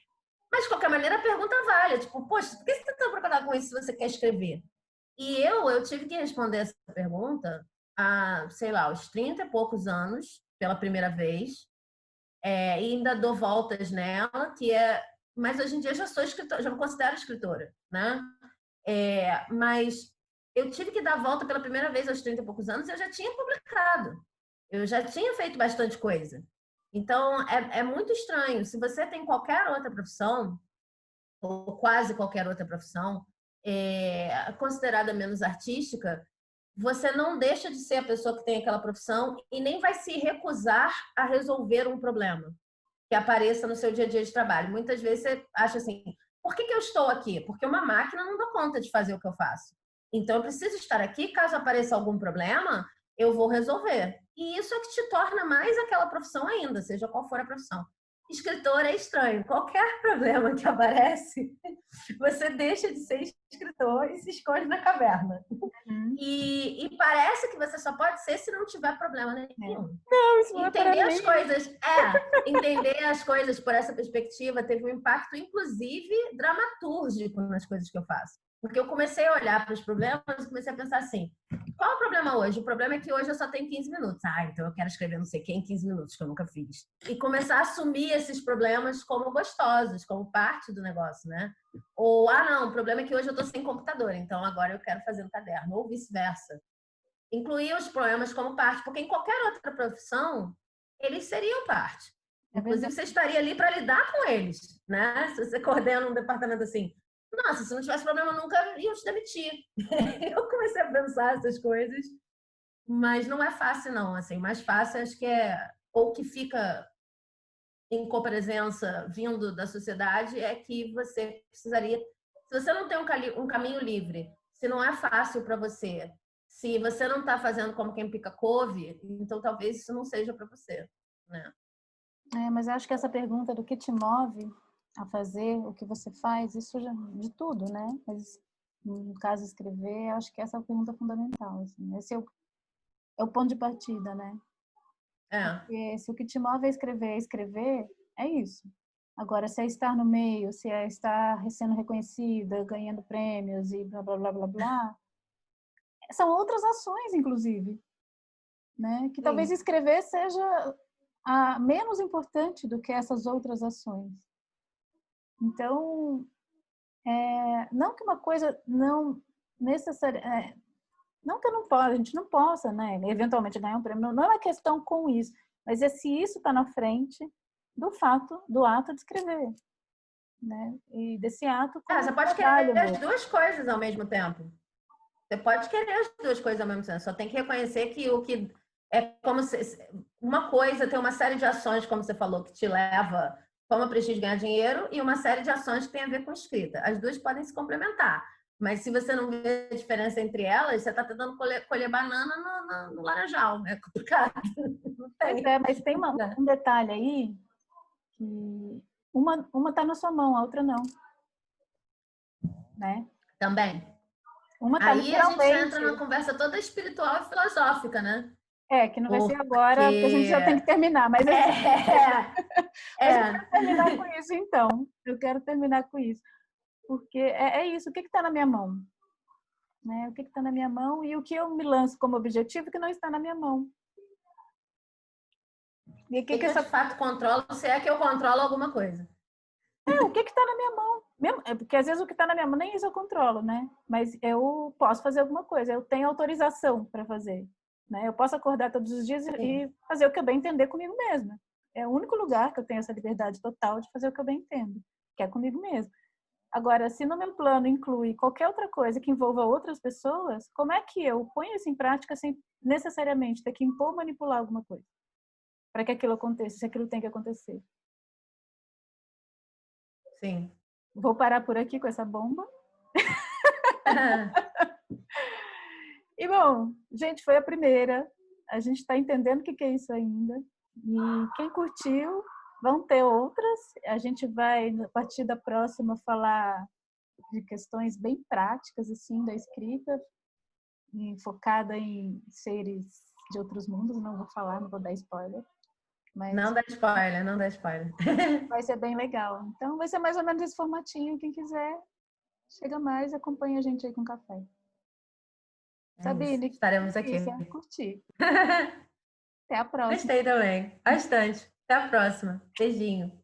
Mas, de qualquer maneira, a pergunta vale. Tipo, poxa, por que você está preocupado com isso se você quer escrever? E eu tive que responder essa pergunta há, sei lá, aos 30 e poucos anos, pela primeira vez. E ainda dou voltas nela, que é... Mas hoje em dia já sou escritora, já me considero escritora, né? Mas eu tive que dar volta pela primeira vez aos 30 e poucos anos e eu já tinha publicado. Eu já tinha feito bastante coisa. Então, é muito estranho. Se você tem qualquer outra profissão, ou quase qualquer outra profissão, considerada menos artística, você não deixa de ser a pessoa que tem aquela profissão e nem vai se recusar a resolver um problema que apareça no seu dia a dia de trabalho. Muitas vezes você acha assim, por que eu estou aqui? Porque uma máquina não dá conta de fazer o que eu faço. Então, eu preciso estar aqui, caso apareça algum problema, eu vou resolver. E isso é que te torna mais aquela profissão ainda, seja qual for a profissão. escritor é estranho. Qualquer problema que aparece, você deixa de ser escritor e se esconde na caverna. E parece que você só pode ser se não tiver problema nenhum. Não, isso não Entender é as coisas, entender as coisas por essa perspectiva teve um impacto, inclusive, dramatúrgico nas coisas que eu faço. Porque eu comecei a olhar para os problemas e comecei a pensar assim, qual é o problema hoje? O problema é que hoje eu só tenho 15 minutos. Então eu quero escrever não sei quem em 15 minutos, que eu nunca fiz. E começar a assumir esses problemas como gostosos, como parte do negócio, né? Ou, não, o problema é que hoje eu estou sem computador, então agora eu quero fazer no caderno. Ou vice-versa. Incluir os problemas como parte, porque em qualquer outra profissão, eles seriam parte. Inclusive, você estaria ali para lidar com eles, né? Se você coordena um departamento assim, nossa, se não tivesse problema, nunca iam te demitir. Eu comecei a pensar essas coisas, mas não é fácil, não. Assim, mais fácil acho que ou que fica em copresença vindo da sociedade, é que você precisaria. Se você não tem um caminho livre, se não é fácil para você, se você não está fazendo como quem pica couve, então talvez isso não seja para você, né? Mas eu acho que essa pergunta do que te move a fazer o que você faz, isso já de tudo, né? Mas no caso escrever, acho que essa é a pergunta fundamental. Assim. Esse é o ponto de partida, né? Porque se o que te move é escrever, é isso. Agora, se é estar no meio, se é estar sendo reconhecida, ganhando prêmios e blá, blá, blá, blá, blá, são outras ações, inclusive, né? Que talvez escrever seja menos importante do que essas outras ações. Então, não que uma coisa não necessariamente... não que eu não possa, a gente não possa, né? Eventualmente ganhar um prêmio. Não é uma questão com isso, mas é se isso está na frente do ato de escrever, né? E desse ato como Você pode querer as duas coisas ao mesmo tempo. Você pode querer as duas coisas ao mesmo tempo. Só tem que reconhecer que o que é como se uma coisa tem uma série de ações, como você falou, que te leva como a prestígio ganhar dinheiro, e uma série de ações que tem a ver com escrita. As duas podem se complementar. Mas se você não vê a diferença entre elas, você está tentando colher banana no laranjal. É complicado. Não tem. Pois é, mas tem um detalhe aí que uma está na sua mão, a outra não. Né? Também. Uma tá Aí a gente literalmente... entra numa conversa toda espiritual e filosófica, né? que não vai ser agora, porque a gente já tem que terminar. Mas mas eu quero terminar com isso, então. Eu quero terminar com isso. Porque é isso, o que está na minha mão? Né? O que está na minha mão e o que eu me lanço como objetivo que não está na minha mão. E o que eu de fato controlo, se é que eu controlo alguma coisa. O que está na minha mão? Porque às vezes o que está na minha mão nem isso eu controlo, né? Mas eu posso fazer alguma coisa, eu tenho autorização para fazer. Né? Eu posso acordar todos os dias e fazer o que eu bem entender comigo mesma. É o único lugar que eu tenho essa liberdade total de fazer o que eu bem entendo, que é comigo mesma. Agora, se no meu plano inclui qualquer outra coisa que envolva outras pessoas, como é que eu ponho isso em prática sem necessariamente ter que impor ou manipular alguma coisa? Para que aquilo aconteça, se aquilo tem que acontecer. Sim. Vou parar por aqui com essa bomba. E bom, gente, foi a primeira. A gente está entendendo o que é isso ainda. E quem curtiu, vão ter outras. A gente vai, a partir da próxima, falar de questões bem práticas, assim, da escrita, focada em seres de outros mundos. Não vou falar, não vou dar spoiler. Mas não dá spoiler, não dá spoiler. Vai ser bem legal. Então, vai ser mais ou menos esse formatinho. Quem quiser, chega mais e acompanha a gente aí com café. Sabine, estaremos aqui. Curti. Até a próxima. Gostei também. Bastante. Até a próxima. Beijinho.